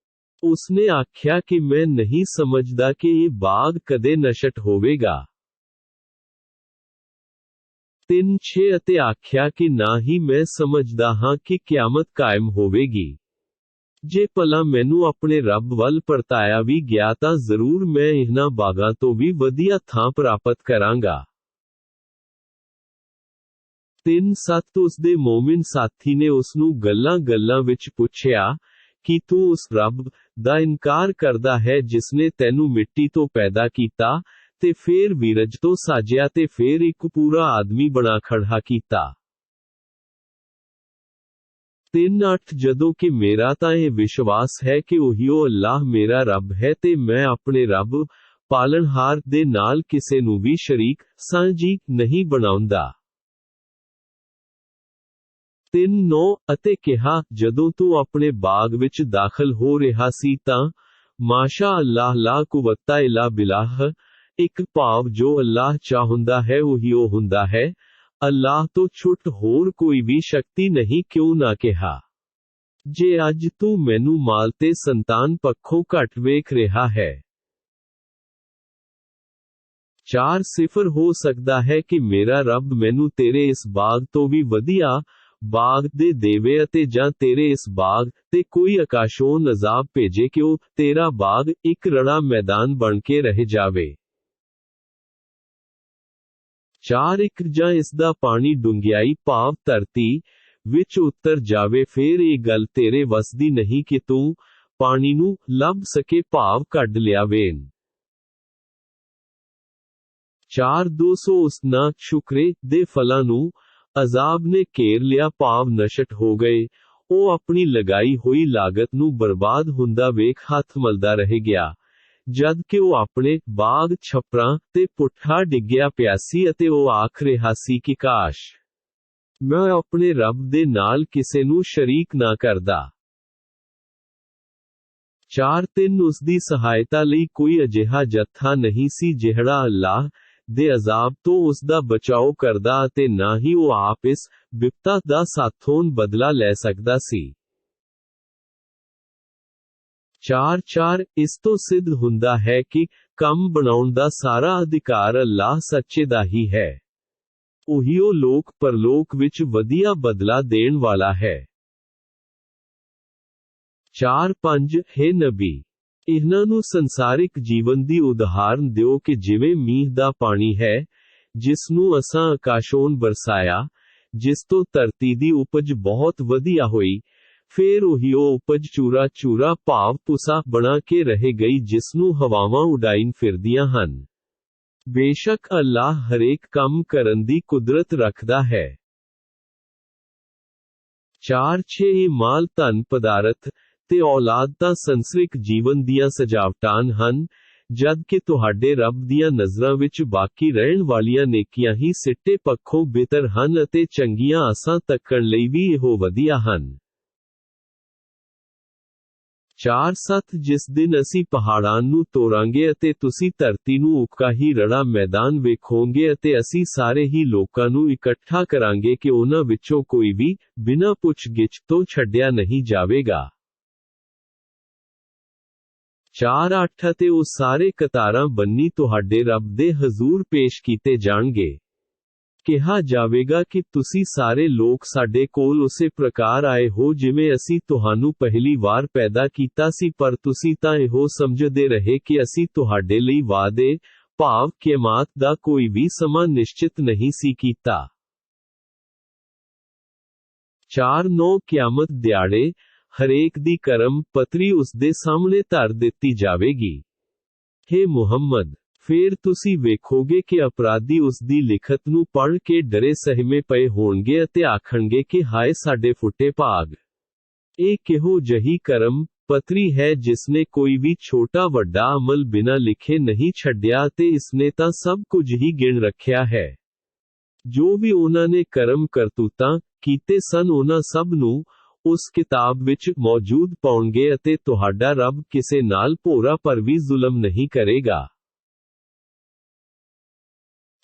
S1: ਉਸਨੇ ਆਖਿਆ ਕਿ ਮੈਂ ਨਹੀਂ ਸਮਝਦਾ ਕਿ ਇਹ ਬਾਗ ਕਦੇ ਨਸ਼ਟ ਹੋਵੇਗਾ। 3 ਅਤੇ ਆਖਿਆ ਕਿ ਨਾ ਹੀ ਮੈਂ ਸਮਝਦਾ ਹਾਂ ਕਿ ਕਿਆਮਤ ਕਾਇਮ ਹੋਵੇਗੀ। ਜੇ ਭਲਾ ਮੈਨੂੰ ਆਪਣੇ ਰੱਬ ਵੱਲ ਪਰਤਾਇਆ ਵੀ ਗਿਆ ਤਾਂ ਜ਼ਰੂਰ ਮੈਂ ਇਹਨਾਂ ਬਾਗਾਂ ਤੋਂ ਵੀ ਵਧੀਆ ਥਾਂ ਪ੍ਰਾਪਤ ਕਰਾਂਗਾ। 3 ਉਸਦੇ ਮੋਮਿਨ ਸਾਥੀ ਨੇ ਉਸਨੂੰ ਗੱਲਾਂ ਵਿੱਚ ਪੁੱਛਿਆ ਕਿ ਤੂੰ ਉਸ ਰੱਬ ਦਾ ਇਨਕਾਰ ਕਰਦਾ ਹੈ ਜਿਸਨੇ ਤੈਨੂੰ ਮਿੱਟੀ ਤੋਂ ਪੈਦਾ ਕੀਤਾ ਤੇ ਫੇਰ ਵੀਰਜ ਤੋਂ ਸਾਜਿਆ ਤੇ ਫੇਰ ਇੱਕ ਪੂਰਾ ਆਦਮੀ ਬਣਾ ਖੜਾ ਕੀਤਾ। 3 ਜਦੋਂ ਕਿ ਮੇਰਾ ਤਾਂ ਇਹ ਵਿਸ਼ਵਾਸ ਹੈ ਕਿ ਉਹੀਓ ਅੱਲਾਹ ਮੇਰਾ ਰੱਬ ਹੈ ਤੇ ਮੈਂ ਆਪਣੇ ਰੱਬ, ਪਾਲਣਹਾਰ ਦੇ ਨਾਲ ਕਿਸੇ ਨੂੰ ਵੀ ਸ਼ਰੀਕ, ਸਾਂਝੀ ਨਹੀਂ ਬਣਾਉਂਦਾ। 3 ਅਤੇ ਕਿਹਾ, ਜਦੋਂ ਤੂੰ ਆਪਣੇ ਬਾਗ ਵਿੱਚ ਦਾਖਲ ਹੋ ਰਿਹਾ ਸੀ ਤਾਂ, ਮਾਸ਼ਾ ਅੱਲਾਹ ਲਾ ਕੁਵੱਤਾ ਇਲਾ ਬਿਲਾਹ, ਇੱਕ ਭਾਵ ਜੋ ਅੱਲਾਹ ਚਾਹੁੰਦਾ ਹੈ ਉਹੀ ਉਹ ਹੁੰਦਾ ਹੈ, ਅੱਲਾਹ ਤੋਂ ਛੁੱਟ ਹੋਰ ਕੋਈ ਵੀ ਸ਼ਕਤੀ ਨਹੀਂ ਕਿਉਂ ਨਾ ਕਿਹਾ। ਜੇ ਅੱਜ ਤੂੰ ਮੈਨੂੰ ਮਾਲ ਤੇ ਸੰਤਾਨ ਪੱਖੋਂ ਘੱਟ ਵੇਖ ਰਿਹਾ ਹੈ। 4 ਹੋ ਸਕਦਾ ਹੈ ਕਿ ਮੇਰਾ ਰੱਬ ਮੈਨੂੰ ਤੇਰੇ ਇਸ ਬਾਗ ਤੋਂ ਵੀ ਵਧੀਆ ਬਾਗ ਦੇ ਦੇਵੇ ਅਤੇ ਜਾਂ ਤੇਰੇ ਇਸ ਬਾਗ ਤੇ ਕੋਈ ਆਕਾਸ਼ੋਂ ਅਜ਼ਾਬ ਭੇਜੇ ਕਿ ਉਹ ਤੇਰਾ ਬਾਗ ਇੱਕ ਰੜਾ ਮੈਦਾਨ ਬਣ ਕੇ ਰਹਿ ਜਾਵੇ। 4 ਜਾਂ ਇਸ ਦਾ ਪਾਣੀ ਡੂੰਘਿਆਈ ਭਾਵ ਧਰਤੀ ਵਿੱਚ ਉਤਰ ਜਾਵੇ, ਫੇਰ ਇਹ ਗੱਲ ਤੇਰੇ ਵੱਸ ਦੀ ਨਹੀਂ ਕਿ ਤੂੰ ਪਾਣੀ ਨੂੰ ਲੱਭ ਸਕੇ ਭਾਵ ਕੱਢ ਲਿਆਵੇਂ। 4 ਉਸ ਨਾ ਸ਼ੁਕਰੇ ਦੇ ਫਲਾਂ ਨੂੰ ਅਜ਼ਾਬ ਨੇ ਘੇਰ ਲਿਆ ਭਾਵ ਨਸ਼ਟ ਹੋ ਗਏ, ਉਹ ਆਪਣੀ ਲਗਾਈ ਹੋਈ ਲਾਗਤ ਨੂੰ ਬਰਬਾਦ ਹੁੰਦਾ ਵੇਖ ਹੱਥ ਮਲਦਾ ਰਹਿ ਗਿਆ, ਜਦ ਕਿ ਉਹ ਆਪਣੇ ਬਾਗ ਛੱਪਰਾਂ ਤੇ ਪੁੱਠਾ ਡਿੱਗਿਆ ਪਿਆ ਸੀ ਅਤੇ ਉਹ ਆਖ ਰਿਹਾ ਸੀ ਕਿ ਕਾਸ਼ ਮੈਂ ਆਪਣੇ ਰੱਬ ਦੇ ਨਾਲ ਕਿਸੇ ਨੂੰ ਸ਼ਰੀਕ ਨਾ ਕਰਦਾ। 4 ਉਸ ਦੀ ਸਹਾਇਤਾ ਲਈ ਕੋਈ ਅਜਿਹਾ ਜੱਥਾ ਨਹੀਂ ਸੀ ਜਿਹੜਾ ਅੱਲਾਹ ਦੇ ਅਜ਼ਾਬ ਤੋਂ ਉਸ ਦਾ ਬਚਾਓ ਕਰਦਾ ਅਤੇ ਨਾ ਹੀ ਉਹ ਆਪ ਇਸ ਬਿਪਤਾ ਦਾ ਸਾਥੋਂ ਬਦਲਾ ਲੈ ਸਕਦਾ ਸੀ। 4 ਇਸ ਤੋਂ ਸਿੱਧ ਹੁੰਦਾ ਹੈ ਕਿ ਕੰਮ ਬਣਾਉਣ ਦਾ ਸਾਰਾ ਅਧਿਕਾਰ ਅੱਲਾਹ ਸੱਚੇ ਦਾ ਹੀ ਹੈ। ਉਹੀ ਉਹ ਲੋਕ ਪਰਲੋਕ ਵਿੱਚ ਵਧੀਆ ਬਦਲਾ ਦੇਣ ਵਾਲਾ ਹੈ। 4 ਹੈ ਨਬੀ, ਇਹਨਾਂ ਨੂੰ ਸੰਸਾਰਿਕ ਜੀਵਨ ਦੀ ਉਦਾਹਰਨ ਦਿਓ ਕਿ ਜਿਵੇਂ ਮੀਂਹ ਦਾ ਪਾਣੀ ਹੈ, ਜਿਸ ਨੂੰ ਅਸਾਂ ਆਕਾਸ਼ੋਂ ਬਰਸਾਇਆ, ਜਿਸ ਤੋਂ ਧਰਤੀ ਦੀ ਉਪਜ ਬਹੁਤ ਵਧੀਆ ਹੋਈ, ਫੇਰ ਉਹੀ ਉਹ ਉਪਜ ਚੂਰਾ ਭਾਵ ਪੁਸਾ ਬਣਾ ਕੇ ਰਹਿ ਗਈ ਜਿਸ ਨੂੰ ਹਵਾਵਾਂ ਉਡਾਈਨ ਫਿਰਦੀਆਂ ਹਨ। ਬੇਸ਼ੱਕ ਅੱਲਾਹ ਹਰੇਕ ਕੰਮ ਕਰਨ ਦੀ ਕੁਦਰਤ ਰੱਖਦਾ ਹੈ। 4 ਇਹ ਮਾਲ ਧਨ ਪਦਾਰਥ ਤੇ ਔਲਾਦ ਤਾਂ ਸੰਸਾਰਿਕ ਜੀਵਨ ਦੀਆਂ ਸਜਾਵਟਾਂ ਹਨ, ਜਦ ਕਿ ਤੁਹਾਡੇ ਰੱਬ ਦੀਆਂ ਨਜ਼ਰਾਂ ਵਿੱਚ ਬਾਕੀ ਰਹਿਣ ਵਾਲੀਆਂ ਨੇਕੀਆਂ ਹੀ ਸਿੱਟੇ ਪੱਖੋਂ ਬਿਹਤਰ ਹਨ ਅਤੇ ਚੰਗੀਆਂ ਆਸਾਂ ਤੱਕਣ ਲਈ ਵੀ ਇਹੋ ਵਧੀਆ ਹਨ। 4 ਜਿਸ ਦਿਨ ਅਸੀਂ ਪਹਾੜਾਂ ਨੂੰ ਤੋੜਾਂਗੇ ਅਤੇ ਤੁਸੀਂ ਧਰਤੀ ਨੂੰ ਉੱਕਾ ਹੀ ਰੜਾ ਮੈਦਾਨ ਵੇਖੋਗੇ ਅਤੇ ਅਸੀਂ ਸਾਰੇ ਹੀ ਲੋਕਾਂ ਨੂੰ ਇਕੱਠਾ ਕਰਾਂਗੇ ਕਿ ਉਹਨਾਂ ਵਿੱਚੋਂ ਕੋਈ ਵੀ ਬਿਨਾਂ ਪੁੱਛ-ਗਿੱਛ ਤੋਂ ਛੱਡਿਆ ਨਹੀਂ ਜਾਵੇਗਾ। 4 ਅਤੇ ਉਹ ਸਾਰੇ ਕਤਾਰਾਂ ਬੰਨੀ ਤੁਹਾਡੇ ਰੱਬ ਦੇ ਹਜ਼ੂਰ ਪੇਸ਼ ਕੀਤੇ ਜਾਣਗੇ। ਕਿਹਾ ਜਾਵੇਗਾ ਕਿ ਤੁਸੀਂ ਸਾਰੇ ਲੋਕ ਸਾਡੇ ਕੋਲ ਉਸੇ ਪ੍ਰਕਾਰ ਆਏ ਹੋ ਜਿਵੇਂ ਅਸੀਂ ਤੁਹਾਨੂੰ ਪਹਿਲੀ ਵਾਰ ਪੈਦਾ ਕੀਤਾ ਸੀ, ਪਰ ਤੁਸੀਂ ਤਾਂ ਇਹੋ ਸਮਝਦੇ ਰਹੇ ਕਿ ਅਸੀਂ ਤੁਹਾਡੇ ਲਈ ਵਾਅਦੇ, ਭਾਵ ਕਿਆਮਤ ਦਾ ਕੋਈ ਵੀ ਸਮਾਂ ਨਿਸ਼ਚਿਤ ਨਹੀਂ ਸੀ ਕੀਤਾ। 4 ਕਿਆਮਤ ਦਿਹਾੜੇ ਹਰੇਕ ਦੀ ਕਰਮ ਪੱਤਰੀ ਉਸ ਦੇ ਸਾਹਮਣੇ ਧਰ ਦਿੱਤੀ ਜਾਵੇਗੀ। ਹੇ ਮੁਹੰਮਦ, ਫੇਰ ਤੁਸੀਂ ਵੇਖੋਗੇ ਕਿ ਅਪਰਾਧੀ ਉਸ ਦੀ ਲਿਖਤ ਨੂੰ ਪੜ੍ਹ ਕੇ ਡਰੇ ਸਹਿਮੇ ਪਏ ਹੋਣਗੇ ਅਤੇ ਆਖਣਗੇ ਕਿ ਹਾਏ ਸਾਡੇ ਫੁੱਟੇ ਭਾਗ। ਇਹ ਕਿਹੋ ਜਿਹੀ ਕਰਮ ਪੱਤਰੀ ਹੈ ਜਿਸਨੇ ਕੋਈ ਵੀ ਛੋਟਾ ਵੱਡਾ ਅਮਲ ਬਿਨਾਂ ਲਿਖੇ ਨਹੀਂ ਛੱਡਿਆ ਅਤੇ ਇਸਨੇ ਤਾਂ ਸਭ ਕੁਝ ਹੀ ਗਿਣ ਰੱਖਿਆ ਹੈ। ਜੋ ਵੀ ਉਹਨਾਂ ਨੇ ਕਰਮ ਕਰਤੂਤਾਂ ਕੀਤੇ ਸਨ ਉਹਨਾਂ ਸਭ ਨੂੰ ਉਸ ਕਿਤਾਬ ਵਿੱਚ ਮੌਜੂਦ ਪਾਉਣਗੇ ਅਤੇ ਤੁਹਾਡਾ ਰੱਬ ਕਿਸੇ ਨਾਲ ਭੋਰਾ ਪਰ ਵੀ ਜ਼ੁਲਮ ਨਹੀਂ ਕਰੇਗਾ।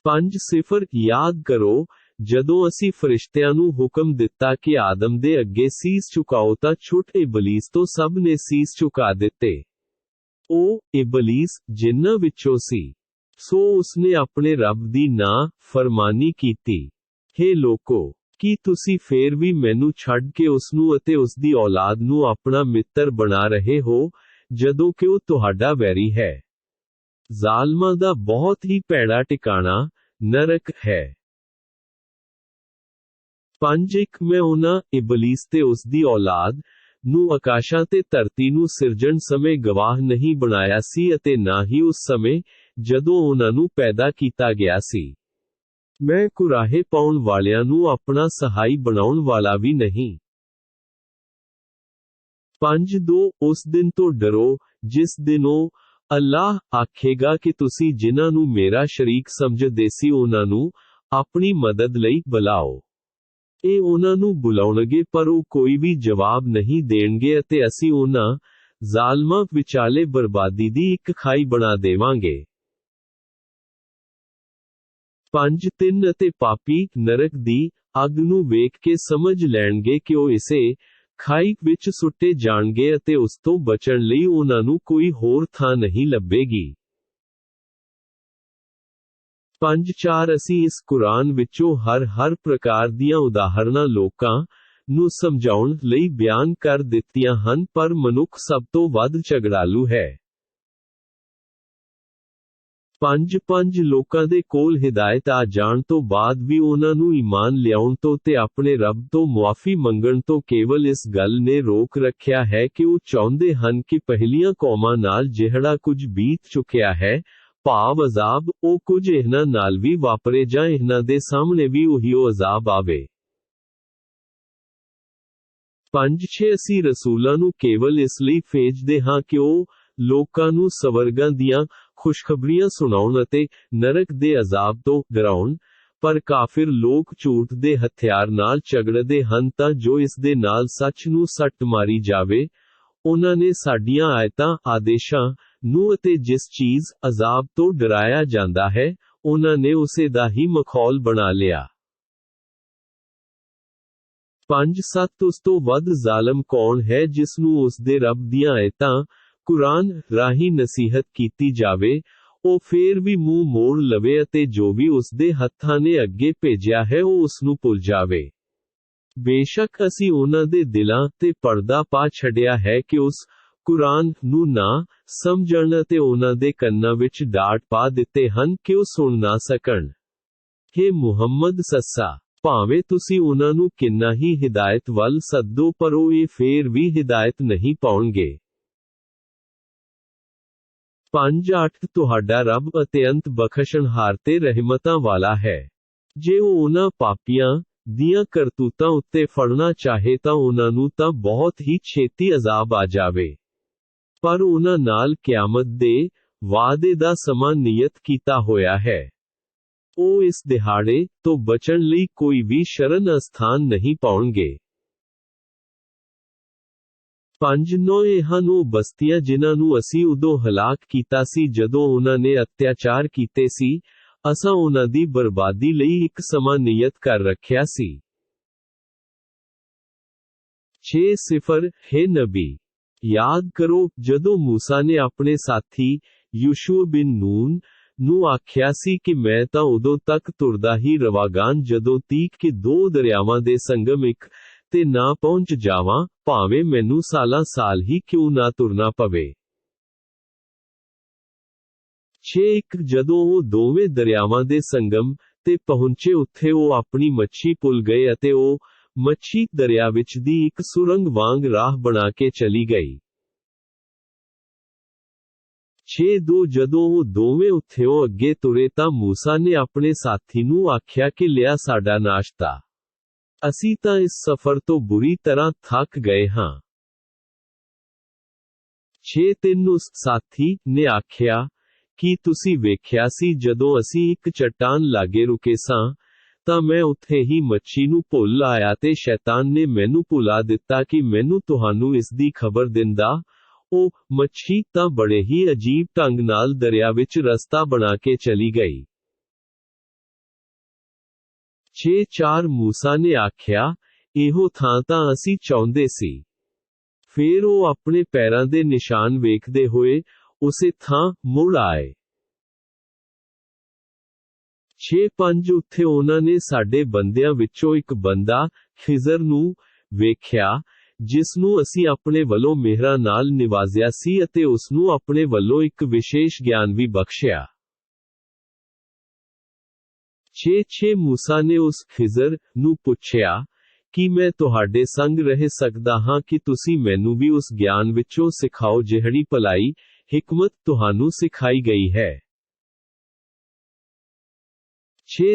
S1: 5 ਯਾਦ ਕਰੋ, ਜਦੋਂ ਅਸੀਂ ਫਰਿਸ਼ਤਿਆਂ ਨੂੰ ਹੁਕਮ ਦਿੱਤਾ ਕਿ ਆਦਮ ਦੇ ਅੱਗੇ ਸੀਸ ਝੁਕਾਓ ਤਾਂ ਛੁੱਟ ਇਬਲੀਸ ਤੋਂ ਸਭ ਨੇ ਸੀਸ ਝੁਕਾ ਦਿੱਤੇ। ਉਹ ਇਬਲੀਸ ਜਿਨ੍ਹਾਂ ਵਿੱਚੋਂ ਸੀ, ਸੋ ਉਸਨੇ ਆਪਣੇ ਰੱਬ ਦੀ ਫਰਮਾਨੀ ਕੀਤੀ। ਹੇ ਲੋਕੋ, ਕੀ ਤੁਸੀਂ ਫੇਰ ਵੀ ਮੈਨੂੰ ਛੱਡ ਕੇ ਉਸਨੂੰ ਅਤੇ ਉਸ ਦੀ ਔਲਾਦ ਨੂੰ ਆਪਣਾ ਮਿੱਤਰ ਬਣਾ ਰਹੇ ਹੋ, ਜਦੋਂ ਕਿ ਉਹ ਤੁਹਾਡਾ ਵੈਰੀ ਹੈ। ਜ਼ਾਲਮਾਂ ਦਾ ਬਹੁਤ ਹੀ ਭੈੜਾ ਟਿਕਾਣਾ ਨਰਕ ਹੈ। 5 ਮੈਂ ਉਹਨਾਂ ਇਬਲੀਸ ਤੇ ਉਸ ਦੀ ਔਲਾਦ ਨੂੰ ਆਕਾਸ਼ਾਂ ਤੇ ਧਰਤੀ ਨੂੰ ਸਿਰਜਣ ਸਮੇਂ ਗਵਾਹ ਨਹੀਂ ਬਣਾਇਆ ਸੀ ਅਤੇ ਨਾ ਹੀ ਉਸ ਸਮੇਂ ਜਦੋਂ ਉਹਨਾਂ ਨੂੰ ਪੈਦਾ ਕੀਤਾ ਗਿਆ ਸੀ। ਮੈਂ ਕੁਰਾਹੇ ਪਾਉਣ ਵਾਲਿਆਂ ਨੂੰ ਆਪਣਾ ਸਹਾਈ ਬਣਾਉਣ ਵਾਲਾ ਵੀ ਨਹੀਂ। 5 ਉਸ ਦਿਨ ਤੋਂ ਡਰੋ ਜਿਸ ਦਿਨ ਉਹ ਅੱਲਾਹ ਆਖੇਗਾ ਕਿ ਤੁਸੀਂ ਜਿਨ੍ਹਾਂ ਨੂੰ ਮੇਰਾ ਸ਼ਰੀਕ ਸਮਝਦੇ ਸੀ ਉਹਨਾਂ ਨੂੰ ਆਪਣੀ ਮਦਦ ਲਈ ਬੁਲਾਓ। ਇਹ ਉਹਨਾਂ ਨੂੰ ਬੁਲਾਉਣਗੇ ਪਰ ਉਹ ਕੋਈ ਵੀ ਜਵਾਬ ਨਹੀਂ ਦੇਣਗੇ ਅਤੇ ਅਸੀਂ ਉਹਨਾਂ ਜ਼ਾਲਮਾਂ ਵਿਚਾਲੇ ਬਰਬਾਦੀ ਦੀ ਇੱਕ ਖਾਈ ਬਣਾ ਦੇਵਾਂਗੇ। 5 ਅਤੇ ਪਾਪੀ ਨਰਕ ਦੀ ਅੱਗ ਨੂੰ ਵੇਖ ਕੇ ਸਮਝ ਲੈਣਗੇ ਕਿ ਉਹ ਇਸੇ ਖਾਈ ਵਿੱਚ ਸੁੱਟੇ ਜਾਣਗੇ ਅਤੇ ਉਸ ਤੋਂ ਬਚਣ ਲਈ ਉਹਨਾਂ ਨੂੰ ਕੋਈ ਹੋਰ ਥਾਂ ਨਹੀਂ ਲੱਭੇਗੀ। 5 ਅਸੀਂ ਇਸ ਕੁਰਾਨ ਵਿੱਚੋਂ ਹਰ ਪ੍ਰਕਾਰ ਦੀਆਂ ਉਦਾਹਰਨਾਂ ਲੋਕਾਂ ਨੂੰ ਸਮਝਾਉਣ ਲਈ ਬਿਆਨ ਕਰ ਦਿੱਤੀਆਂ ਹਨ, ਪਰ ਮਨੁੱਖ ਸਭ ਤੋਂ ਵੱਧ ਝਗੜਾਲੂ ਹੈ। 5 ਲੋਕਾਂ ਦੇ ਕੋਲ ਹਿਦਾਇਤ ਆ ਜਾਣ ਤੋਂ ਬਾਅਦ ਵੀ ਉਹਨਾਂ ਨੂੰ ਈਮਾਨ ਲਿਆਉਣ ਤੋਂ ਤੇ ਆਪਣੇ ਰੱਬ ਤੋਂ ਮੁਆਫੀ ਮੰਗਣ ਤੋਂ ਕੇਵਲ ਇਸ ਗੱਲ ਨੇ ਰੋਕ ਰੱਖਿਆ ਹੈ ਕਿ ਉਹ ਚਾਹੁੰਦੇ ਹਨ ਕਿ ਪਹਿਲੀਆਂ ਕੌਮਾਂ ਨਾਲ ਜਿਹੜਾ ਕੁਝ ਬੀਤ ਚੁੱਕਿਆ ਹੈ, ਭਾਵ ਅਜ਼ਾਬ, ਉਹ ਕੁਝ ਇਹਨਾਂ ਨਾਲ ਵੀ ਵਾਪਰੇ ਜਾਂ ਇਹਨਾਂ ਦੇ ਸਾਹਮਣੇ ਵੀ ਉਹੀਓ ਅਜ਼ਾਬ ਆਵੇ। 5 ਅਸੀਂ ਰਸੂਲਾਂ ਨੂੰ ਕੇਵਲ ਇਸ ਲਈ ਭੇਜਦੇ ਹਾਂ ਕਿ ਉਹ ਲੋਕਾਂ ਨੂੰ ਸਵਰਗਾਂ ਦੀਆਂ ਖੁਸ਼ਖਬਰੀਆਂ ਸੁਣਾਉਣ ਅਤੇ ਨਰਕ ਦੇ ਅਜ਼ਾਬ ਤੋਂ ਡਰਾਉਣ, ਪਰ ਕਾਫਿਰ ਲੋਕ ਝੂਠ ਦੇ ਹਥਿਆਰ ਨਾਲ ਝਗੜਦੇ ਹਨ ਤਾਂ ਜੋ ਇਸ ਦੇ ਨਾਲ ਸੱਚ ਨੂੰ ਸੱਟ ਮਾਰੀ ਜਾਵੇ। ਉਹਨਾਂ ਨੇ ਸਾਡੀਆਂ ਆਇਤਾਂ ਆਦੇਸ਼ਾਂ ਨੂੰ ਅਤੇ ਜਿਸ ਚੀਜ਼ ਅਜ਼ਾਬ ਤੋਂ ਡਰਾਇਆ ਜਾਂਦਾ ਹੈ, ਉਹਨਾਂ ਨੇ ਉਸੇ ਦਾ ਹੀ ਮਖੌਲ ਬਣਾ ਲਿਆ। 5-7 ਉਸ ਤੋਂ ਵੱਧ ਜ਼ਾਲਮ ਕੌਣ ਹੈ ਜਿਸ ਨੂੰ ਉਸ ਦੇ ਰੱਬ ਦੀਆਂ ਆਇਤਾਂ ਕੁਰਾਨ ਰਾਹੀਂ ਨਸੀਹਤ ਕੀਤੀ ਜਾਵੇ, ਉਹ ਫੇਰ ਵੀ ਮੂੰਹ ਮੋੜ ਲਵੇ ਅਤੇ ਜੋ ਵੀ ਉਸ ਦੇ ਹੱਥਾਂ ਨੇ ਅੱਗੇ ਭੇਜਿਆ ਹੈ ਉਹ ਉਸ ਨੂੰ ਭੁੱਲ ਜਾਵੇ। ਬੇਸ਼ੱਕ ਅਸੀਂ ਉਹਨਾਂ ਦੇ ਦਿਲਾਂ ਤੇ ਪਰਦਾ ਪਾ ਛੱਡਿਆ ਹੈ ਕਿ ਉਸ ਕੁਰਾਨ ਨੂੰ ਨਾ ਸਮਝਣ ਅਤੇ ਉਹਨਾਂ ਦੇ ਕੰਨਾਂ ਵਿੱਚ ਡਾਟ ਪਾ ਦਿੱਤੇ ਹਨ ਕਿ ਉਹ ਸੁਣ ਨਾ ਸਕਣ। ਹੇ ਮੁਹੰਮਦ ਸੱਸਾ, ਭਾਵੇਂ ਤੁਸੀਂ ਉਹਨਾਂ ਨੂੰ ਕਿੰਨਾ ਹੀ ਹਿਦਾਇਤ ਵੱਲ ਸੱਦੋ ਪਰ ਉਹ ਇਹ ਫੇਰ ਵੀ ਹਿਦਾਇਤ ਨਹੀਂ ਪਾਉਣਗੇ। 5-8 ਤੁਹਾਡਾ ਰੱਬ ਅਤਿਅੰਤ ਬਖਸ਼ਣਹਾਰ ਤੇ ਰਹਿਮਤਾਂ ਵਾਲਾ ਹੈ। ਜੇ ਉਹ ਉਹਨਾਂ ਪਾਪੀਆਂ ਦੀਆਂ ਕਰਤੂਤਾਂ ਉੱਤੇ ਫੜਨਾ ਚਾਹੇ ਤਾਂ ਉਹਨਾਂ ਨੂੰ ਤਾਂ ਬਹੁਤ ਹੀ ਛੇਤੀ ਅਜ਼ਾਬ ਆ ਜਾਵੇ। ਪਰ ਉਹਨਾਂ ਨਾਲ ਕਿਆਮਤ ਦੇ ਵਾਅਦੇ ਦਾ ਸਮਾਂ ਨਿਯਤ ਕੀਤਾ ਹੋਇਆ ਹੈ। ਉਹ ਇਸ ਦਿਹਾੜੇ ਤੋਂ ਬਚਣ ਲਈ ਕੋਈ ਵੀ ਸ਼ਰਨ ਅਸਥਾਨ ਨਹੀਂ ਪਾਉਣਗੇ। 5-9 ਇਹ ਹਨ ਉਹ ਬਸਤੀਆਂ ਜਿਨ੍ਹਾਂ ਨੂੰ ਅਸੀਂ ਉਦੋਂ ਹਲਾਕ ਕੀਤਾ ਸੀ ਜਦੋਂ ਉਹਨਾਂ ਨੇ ਅਤਿਆਚਾਰ ਕੀਤੇ ਸੀ, ਅਸਾਂ ਉਹਨਾਂ ਦੀ ਬਰਬਾਦੀ ਲਈ ਇੱਕ ਸਮਾਂ ਨਿਯਤ ਕਰ ਰੱਖਿਆ ਸੀ। 6 ਹੇ ਨਬੀ, ਯਾਦ ਕਰੋ ਜਦੋਂ ਮੂਸਾ ਨੇ ਆਪਣੇ ਸਾਥੀ ਯੂਸ਼ੂ ਬਿਨ ਨੂਨ ਨੂੰ ਆਖਿਆ ਸੀ ਕਿ ਮੈਂ ਤਾਂ ਉਦੋਂ ਤੱਕ ਤੁਰਦਾ ਹੀ ਰਵਾਂਗਾ ਜਦੋਂ ਤੀਕ ਕਿ ਦੋ ਦਰਿਆਵਾਂ ਦੇ ਸੰਗਮ ਇੱਕ ਤੇ ਨਾ ਪਹੁੰਚ ਜਾਵਾਂ, ਭਾਵੇਂ ਮੈਨੂੰ ਸਾਲਾਂ ਸਾਲ ਹੀ ਕਿਉਂ ਨਾ ਤੁਰਨਾ ਪਵੇ। 6 ਜਦੋਂ ਉਹ ਦੋਵੇਂ ਦਰਿਆਵਾਂ ਦੇ ਸੰਗਮ ਤੇ ਪਹੁੰਚੇ ਉੱਥੇ ਉਹ ਆਪਣੀ ਮੱਛੀ ਭੁੱਲ ਗਏ ਅਤੇ ਉਹ ਮੱਛੀ ਦਰਿਆ ਵਿੱਚ ਦੀ ਇੱਕ ਸੁਰੰਗ ਵਾਂਗ ਰਾਹ ਬਣਾ ਕੇ ਚਲੀ ਗਈ। 6 ਜਦੋਂ ਉਹ ਦੋਵੇਂ ਉੱਥੋਂ ਅੱਗੇ ਤੁਰੇ ਤਾਂ ਮੂਸਾ ਨੇ ਆਪਣੇ ਸਾਥੀ ਨੂੰ ਆਖਿਆ ਕਿ ਲਿਆ ਸਾਡਾ ਨਾਸ਼ਤਾ, ਅਸੀਂ ਤਾਂ ਇਸ ਸਫ਼ਰ ਤੋਂ ਬੁਰੀ ਤਰ੍ਹਾਂ ਥੱਕ ਗਏ ਹਾਂ। 6 ਉਸ ਸਾਥੀ ਨੇ ਆਖਿਆ, ਕੀ ਤੁਸੀਂ ਵੇਖਿਆ ਸੀ ਜਦੋਂ ਅਸੀਂ ਇੱਕ ਚੱਟਾਨ ਲਾਗੇ ਰੁਕੇ ਸਾਂ, ਤਾਂ ਮੈਂ ਉੱਥੇ ਹੀ ਮੱਛੀ ਨੂੰ ਭੁੱਲ ਆਇਆ ਤੇ ਸ਼ੈਤਾਨ ਨੇ ਮੈਨੂੰ ਭੁਲਾ ਦਿੱਤਾ ਕਿ ਮੈਨੂੰ ਤੁਹਾਨੂੰ ਇਸ ਦੀ ਖਬਰ ਦਿੰਦਾ। ਉਹ ਮੱਛੀ ਤਾਂ ਬੜੇ ਹੀ ਅਜੀਬ ਢੰਗ ਨਾਲ ਦਰਿਆ ਵਿੱਚ ਰਸਤਾ ਬਣਾ ਕੇ ਚਲੀ ਗਈ। 6 ਮੂਸਾ ਨੇ ਆਖਿਆ, ਇਹੋ ਥਾਂ ਤਾਂ ਅਸੀਂ ਚਾਹੁੰਦੇ ਸੀ। ਫੇਰ ਉਹ ਆਪਣੇ ਪੈਰਾਂ ਦੇ ਨਿਸ਼ਾਨ ਵੇਖਦੇ ਹੋਏ ਉਸੇ ਥਾਂ ਮੁੜ ਆਏ। 6 ਉੱਥੇ ਉਹਨਾਂ ਨੇ ਸਾਡੇ ਬੰਦਿਆਂ ਵਿੱਚੋਂ ਇੱਕ ਬੰਦਾ ਖਿਜ਼ਰ ਨੂੰ ਵੇਖਿਆ, ਜਿਸ ਨੂੰ ਅਸੀਂ ਆਪਣੇ ਵੱਲੋਂ ਮਿਹਰਾਂ ਨਾਲ ਨਿਵਾਜ਼ਿਆ ਸੀ ਅਤੇ ਉਸ ਨੂੰ ਆਪਣੇ ਵੱਲੋਂ ਇੱਕ ਵਿਸ਼ੇਸ਼ ਗਿਆਨ ਵੀ ਬਖਸ਼ਿਆ। 6 ਮੂਸਾ ਨੇ ਉਸ ਖਿਜ਼ਰ ਨੂੰ ਪੁੱਛਿਆ, ਕੀ ਮੈਂ ਤੁਹਾਡੇ ਸੰਗ ਰਹਿ ਸਕਦਾ ਹਾਂ ਕਿ ਤੁਸੀਂ ਮੈਨੂੰ ਵੀ ਉਸ ਗਿਆਨ ਵਿੱਚੋਂ ਸਿਖਾਓ ਜਿਹੜੀ ਭਲਾਈ ਹਿਕਮਤ ਤੁਹਾਨੂੰ ਸਿਖਾਈ ਗਈ ਹੈ। 6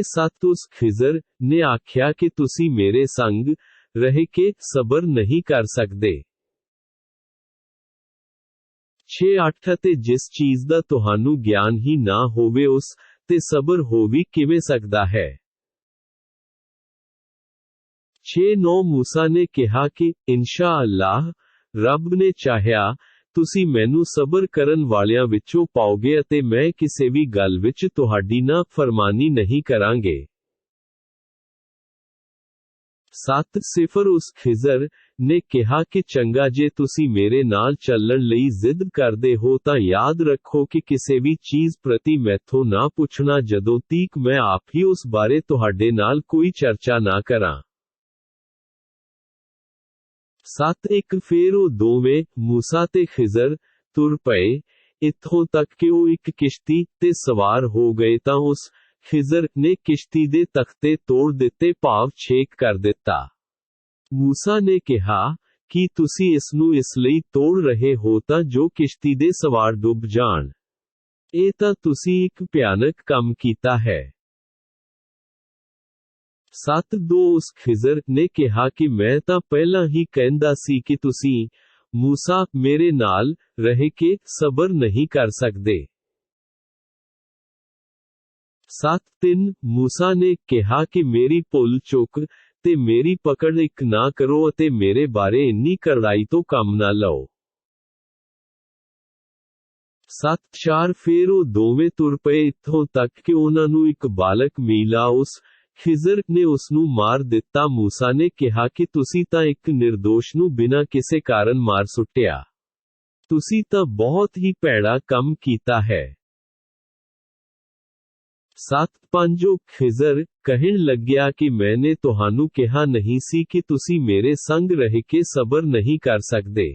S1: ਉਸ ਖਿਜ਼ਰ ਨੇ ਆਖਿਆ ਕਿ ਤੁਸੀਂ ਮੇਰੇ ਸੰਗ ਰਹਿ ਕੇ ਸਬਰ ਨਹੀਂ ਕਰ ਸਕਦੇ। 6 ਅਤੇ ਜਿਸ ਚੀਜ਼ ਦਾ ਤੁਹਾਨੂੰ ਗਿਆਨ ਹੀ ਨਾ ਹੋਵੇ ਉਸ ਤੇ ਸਬਰ ਹੋ ਵੀ ਕਿਵੇਂ ਸਕਦਾ ਹੈ। 6 ਮੂਸਾ ਨੇ ਕਿਹਾ ਕਿ ਇਨਸ਼ਾ ਅੱਲਾਹ, ਰੱਬ ਨੇ ਚਾਹਿਆ, ਤੁਸੀਂ ਮੈਨੂੰ ਸਬਰ ਕਰਨ ਵਾਲਿਆਂ ਵਿੱਚੋਂ ਪਾਓਗੇ ਅਤੇ ਮੈਂ ਕਿਸੇ ਵੀ ਗੱਲ ਵਿੱਚ ਤੁਹਾਡੀ ਨਾ ਫਰਮਾਨੀ ਨਹੀਂ ਕਰਾਂਗੇ। 7 ਉਸ ਖਿਜ਼ਰ ਨੇ ਕਿਹਾ ਕਿ ਚੰਗਾ ਜੇ ਤੁਸੀਂ ਮੇਰੇ ਨਾਲ ਚੱਲਣ ਲਈ ਜ਼ਿੱਦ ਕਰਦੇ ਹੋ ਤਾਂ ਯਾਦ ਰੱਖੋ ਕਿ ਕਿਸੇ ਵੀ ਚੀਜ਼ ਪ੍ਰਤੀ ਮੈਥੋਂ ਨਾ ਪੁੱਛਣਾ ਜਦੋਂ ਤੀਕ ਮੈਂ ਆਪ ਹੀ ਉਸ ਬਾਰੇ ਤੁਹਾਡੇ ਨਾਲ ਕੋਈ ਚਰਚਾ ਨਾ ਕਰਾਂ। 7 ਫੇਰ ਉਹ ਦੋਵੇਂ ਮੂਸਾ ਤੇ ਖਿਜ਼ਰ ਤੁਰ ਪਏ, ਇੱਥੋਂ ਤੱਕ ਕਿ ਉਹ ਇੱਕ ਕਿਸ਼ਤੀ ਤੇ ਸਵਾਰ ਹੋ ਗਏ ਤਾਂ ਉਸ ਖਿਜ਼ਰ ਨੇ ਕਿਸ਼ਤੀ ਦੇ ਤਖਤੇ ਤੋੜ ਦਿੱਤੇ ਭਾਵ ਛੇਕ ਕਰ ਦਿੱਤਾ। ਮੂਸਾ ਨੇ ਕਿਹਾ, ਕੀ ਤੁਸੀਂ ਇਸ ਨੂੰ ਇਸ ਲਈ ਤੋੜ ਰਹੇ ਹੋ ਤਾਂ ਜੋ ਕਿਸ਼ਤੀ ਦੇ ਸਵਾਰ ਡੁੱਬ ਜਾਣ? ਇਹ ਤਾਂ ਤੁਸੀਂ ਇੱਕ ਭਿਆਨਕ ਕੰਮ ਕੀਤਾ ਹੈ। 7 ਉਸ ਖਿਜ਼ਰ ਨੇ ਕਿਹਾ ਕਿ ਮੈਂ ਤਾਂ ਪਹਿਲਾਂ ਹੀ ਕਹਿੰਦਾ ਸੀ ਕਿ ਤੁਸੀਂ ਮੂਸਾ ਮੇਰੇ ਨਾਲ ਰਹਿ ਕੇ ਸਬਰ ਨਹੀਂ ਕਰ ਸਕਦੇ। 7 ਮੂਸਾ ਨੇ ਕਿਹਾ ਕਿ ਮੇਰੀ ਭੁੱਲ ਚੁੱਕ ਤੇ ਮੇਰੀ ਪਕੜ ਇੱਕ ਨਾ ਕਰੋ ਅਤੇ ਮੇਰੇ ਬਾਰੇ ਇੰਨੀ ਕਰੜਾਈ ਤੋਂ ਕੰਮ ਨਾ ਲਓ। 7 ਫੇਰ ਉਹ ਦੋਵੇਂ ਤੁਰ ਪਏ ਇੱਥੋਂ ਤੱਕ ਕਿ ਉਹਨਾਂ ਨੂੰ ਇੱਕ ਬਾਲਕ ਮੀਲਾ ਉਸ ਖਿਜ਼ਰ ਨੇ ਉਸ ਨੂੰ ਮਾਰ ਦਿੱਤਾ। ਮੂਸਾ ਨੇ ਕਿਹਾ ਕਿ ਤੁਸੀਂ ਤਾਂ ਇੱਕ ਨਿਰਦੋਸ਼ ਨੂੰ ਬਿਨਾਂ ਕਿਸੇ ਕਾਰਨ ਮਾਰ ਸੁੱਟਿਆ। ਤੁਸੀਂ ਤਾਂ ਬਹੁਤ ਹੀ ਭੈੜਾ ਕੰਮ ਕੀਤਾ ਹੈ। 7-5 ਖਿਜ਼ਰ ਕਹਿਣ ਲੱਗਿਆ ਕਿ ਮੈਨੇ ਤੁਹਾਨੂੰ ਕਿਹਾ ਨਹੀਂ ਸੀ ਕਿ ਤੁਸੀਂ ਮੇਰੇ ਸੰਗ ਰਹਿ ਕੇ ਸਬਰ ਨਹੀਂ ਕਰ ਸਕਦੇ।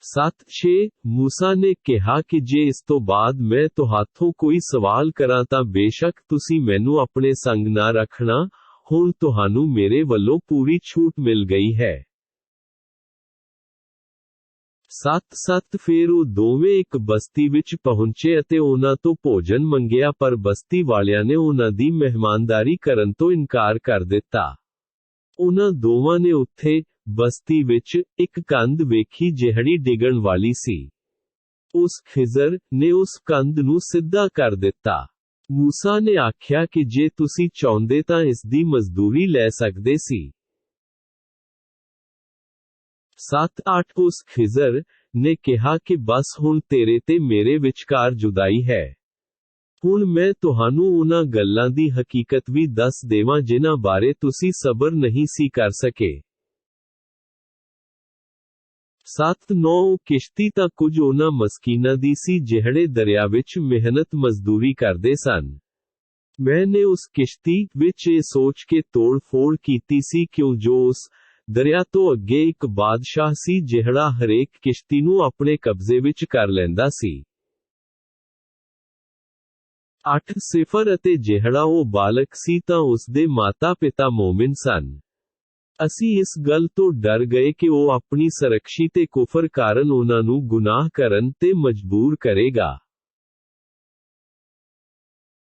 S1: 7-6 ਮੂਸਾ ਨੇ ਕਿਹਾ ਕਿ ਜੇ ਇਸ ਤੋਂ ਬਾਅਦ ਮੈਂ ਤੁਹਾਥੋਂ ਕੋਈ ਸਵਾਲ ਕਰਾਂ ਤਾਂ ਬੇਸ਼ੱਕ ਤੁਸੀਂ ਮੈਨੂੰ ਆਪਣੇ ਸੰਗ ਨਾ ਰੱਖਣਾ, ਹੁਣ ਤੁਹਾਨੂੰ ਮੇਰੇ ਵੱਲੋਂ ਪੂਰੀ ਛੂਟ ਮਿਲ ਗਈ ਹੈ। 7-7 ਫਿਰ ਉਹ ਦੋਵੇਂ ਇੱਕ ਬਸਤੀ ਵਿੱਚ ਪਹੁੰਚੇ ਅਤੇ ਉਹਨਾਂ ਤੋਂ ਭੋਜਨ ਮੰਗਿਆ, ਪਰ ਬਸਤੀ ਵਾਲਿਆਂ ਨੇ ਉਹਨਾਂ ਦੀ ਮਹਿਮਾਨਦਾਰੀ ਕਰਨ ਤੋਂ ਇਨਕਾਰ ਕਰ ਦਿੱਤਾ। ਉਹਨਾਂ ਦੋਵਾਂ ਨੇ ਉੱਥੇ ਬਸਤੀ ਵਿੱਚ ਇੱਕ ਕੰਧ ਵੇਖੀ ਜਿਹੜੀ ਡਿੱਗਣ ਵਾਲੀ ਸੀ। ਉਸ ਖਿਜ਼ਰ ਨੇ ਉਸ ਕੰਧ ਨੂੰ ਸਿੱਧਾ ਕਰ ਦਿੱਤਾ। ਮੂਸਾ ਨੇ ਆਖਿਆ ਕਿ ਜੇ ਤੁਸੀਂ ਚਾਹੁੰਦੇ ਤਾਂ ਇਸ ਦੀ ਮਜ਼ਦੂਰੀ ਲੈ ਸਕਦੇ ਸੀ। 7-8 ਉਸ ਖਿਜ਼ਰ ਨੇ ਕਿਹਾ ਕਿ ਬਸ ਹੁਣ ਤੇਰੇ ਤੇ ਮੇਰੇ ਵਿਚਕਾਰ ਜੁਦਾਈ ਹੈ। ਹੁਣ ਮੈਂ ਤੁਹਾਨੂੰ ਉਹਨਾਂ ਗੱਲਾਂ ਦੀ ਹਕੀਕਤ ਵੀ ਦੱਸ ਦੇਵਾਂ ਜਿਨ੍ਹਾਂ ਬਾਰੇ ਤੁਸੀਂ ਸਬਰ ਨਹੀਂ ਸੀ ਕਰ ਸਕੇ। 7-9 ਕਿਸ਼ਤੀ ਤਾਂ ਕੁਝ ਉਹਨਾਂ ਮਸਕੀਨਾਂ ਦੀ ਸੀ ਜਿਹੜੇ ਦਰਿਆ ਵਿੱਚ ਮਿਹਨਤ ਮਜ਼ਦੂਰੀ ਕਰਦੇ ਸਨ। ਮੈਨੇ ਉਸ ਕਿਸ਼ਤੀ ਵਿੱਚ ਇਹ ਸੋਚ ਕੇ ਤੋੜ-ਫੋੜ ਕੀਤੀ ਸੀ ਕਿਉਂ ਜੋ ਉਸ ਦਰਿਆ ਤੋਂ ਅੱਗੇ ਇੱਕ ਬਾਦਸ਼ਾਹ ਸੀ ਜਿਹੜਾ ਹਰੇਕ ਕਿਸ਼ਤੀ ਨੂੰ ਆਪਣੇ ਕਬਜ਼ੇ ਵਿੱਚ ਕਰ ਲੈਂਦਾ ਸੀ। 8 ਅਤੇ ਜਿਹੜਾ ਉਹ ਬਾਲਕ ਸੀ ਤਾਂ ਉਸ ਦੇ ਮਾਤਾ-ਪਿਤਾ ਮੋਮਿਨ ਸਨ। ਅਸੀਂ ਇਸ ਗੱਲ ਤੋਂ ਡਰ ਗਏ ਕਿ ਉਹ ਆਪਣੀ ਸਰਕਸ਼ੀ ਤੇ ਕੁਫਰ ਕਾਰਨ ਉਹਨਾਂ ਨੂੰ ਗੁਨਾਹ ਕਰਨ ਤੇ ਮਜਬੂਰ ਕਰੇਗਾ।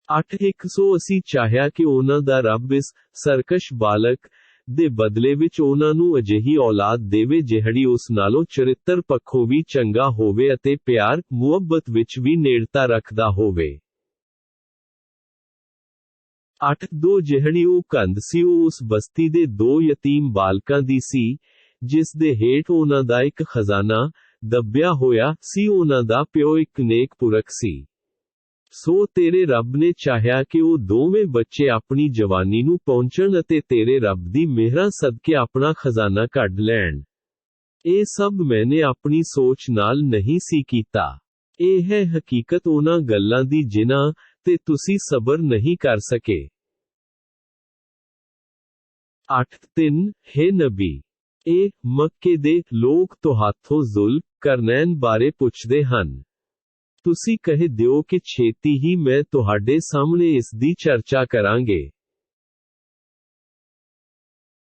S1: 8 ਸੋ ਅਸੀਂ ਚਾਹਿਆ ਕਿ ਉਹਨਾਂ ਦਾ ਰੱਬ ਇਸ ਸਰਕਸ਼ ਬਾਲਕ ਦੇ ਬਦਲੇ ਵਿੱਚ ਉਹਨਾਂ ਨੂੰ ਅਜਿਹੀ ਔਲਾਦ ਦੇਵੇ ਜਿਹੜੀ ਉਸ ਨਾਲੋਂ ਚਰਿੱਤਰ ਪੱਖੋਂ ਵੀ ਚੰਗਾ ਹੋਵੇ ਅਤੇ ਪਿਆਰ ਮੁਹੱਬਤ ਵਿੱਚ ਵੀ ਨੇੜਤਾ ਰੱਖਦਾ ਹੋਵੇ। 8-2 ਜਿਹੜੀ ਉਹ ਕੰਧ ਸੀ ਉਹ ਉਸ ਬਸਤੀ ਦੇ 2 ਯਤੀਮ ਬਾਲਕਾਂ ਦੀ ਸੀ, ਜਿਸ ਦੇ ਹੇਠ ਉਹਨਾਂ ਦਾ ਇੱਕ ਖਜ਼ਾਨਾ ਦੱਬਿਆ ਹੋਇਆ ਸੀ। ਉਹਨਾਂ ਦਾ ਪਿਓ ਇੱਕ ਨੇਕ ਪੁਰਖ ਸੀ। ਸੋ ਤੇਰੇ ਰੱਬ ਨੇ ਚਾਹਿਆ ਕਿ ਉਹ ਦੋਵੇਂ ਬੱਚੇ ਆਪਣੀ ਜਵਾਨੀ ਨੂੰ ਪਹੁੰਚਣ ਅਤੇ ਤੇਰੇ ਰੱਬ ਦੀ ਮਿਹਰਾਂ ਸਦਕੇ ਆਪਣਾ ਖਜ਼ਾਨਾ ਕੱਢ ਲੈਣ। ਇਹ ਸਭ ਮੈਨੇ ਆਪਣੀ ਸੋਚ ਨਾਲ ਨਹੀਂ ਸੀ ਕੀਤਾ। ਇਹ ਹੈ ਹਕੀਕਤ ਉਹਨਾਂ ਗੱਲਾਂ ਦੀ ਜਿਨ੍ਹਾਂ ਤੇ ਤੁਸੀਂ ਸਬਰ ਨਹੀਂ ਕਰ ਸਕੇ। 8-3 ਹੈ ਨਬੀ, ਇਹ ਮੱਕੇ ਦੇ ਲੋਕ ਤੁਹਾਥੋਂ ਜ਼ੁਲਮ ਕਰਨੈਨ ਬਾਰੇ ਪੁੱਛਦੇ ਹਨ। ਤੁਸੀਂ ਕਹਿ ਦਿਓ ਕਿ ਛੇਤੀ ਹੀ ਮੈਂ ਤੁਹਾਡੇ ਸਾਹਮਣੇ ਇਸ ਦੀ ਚਰਚਾ ਕਰਾਂਗੇ।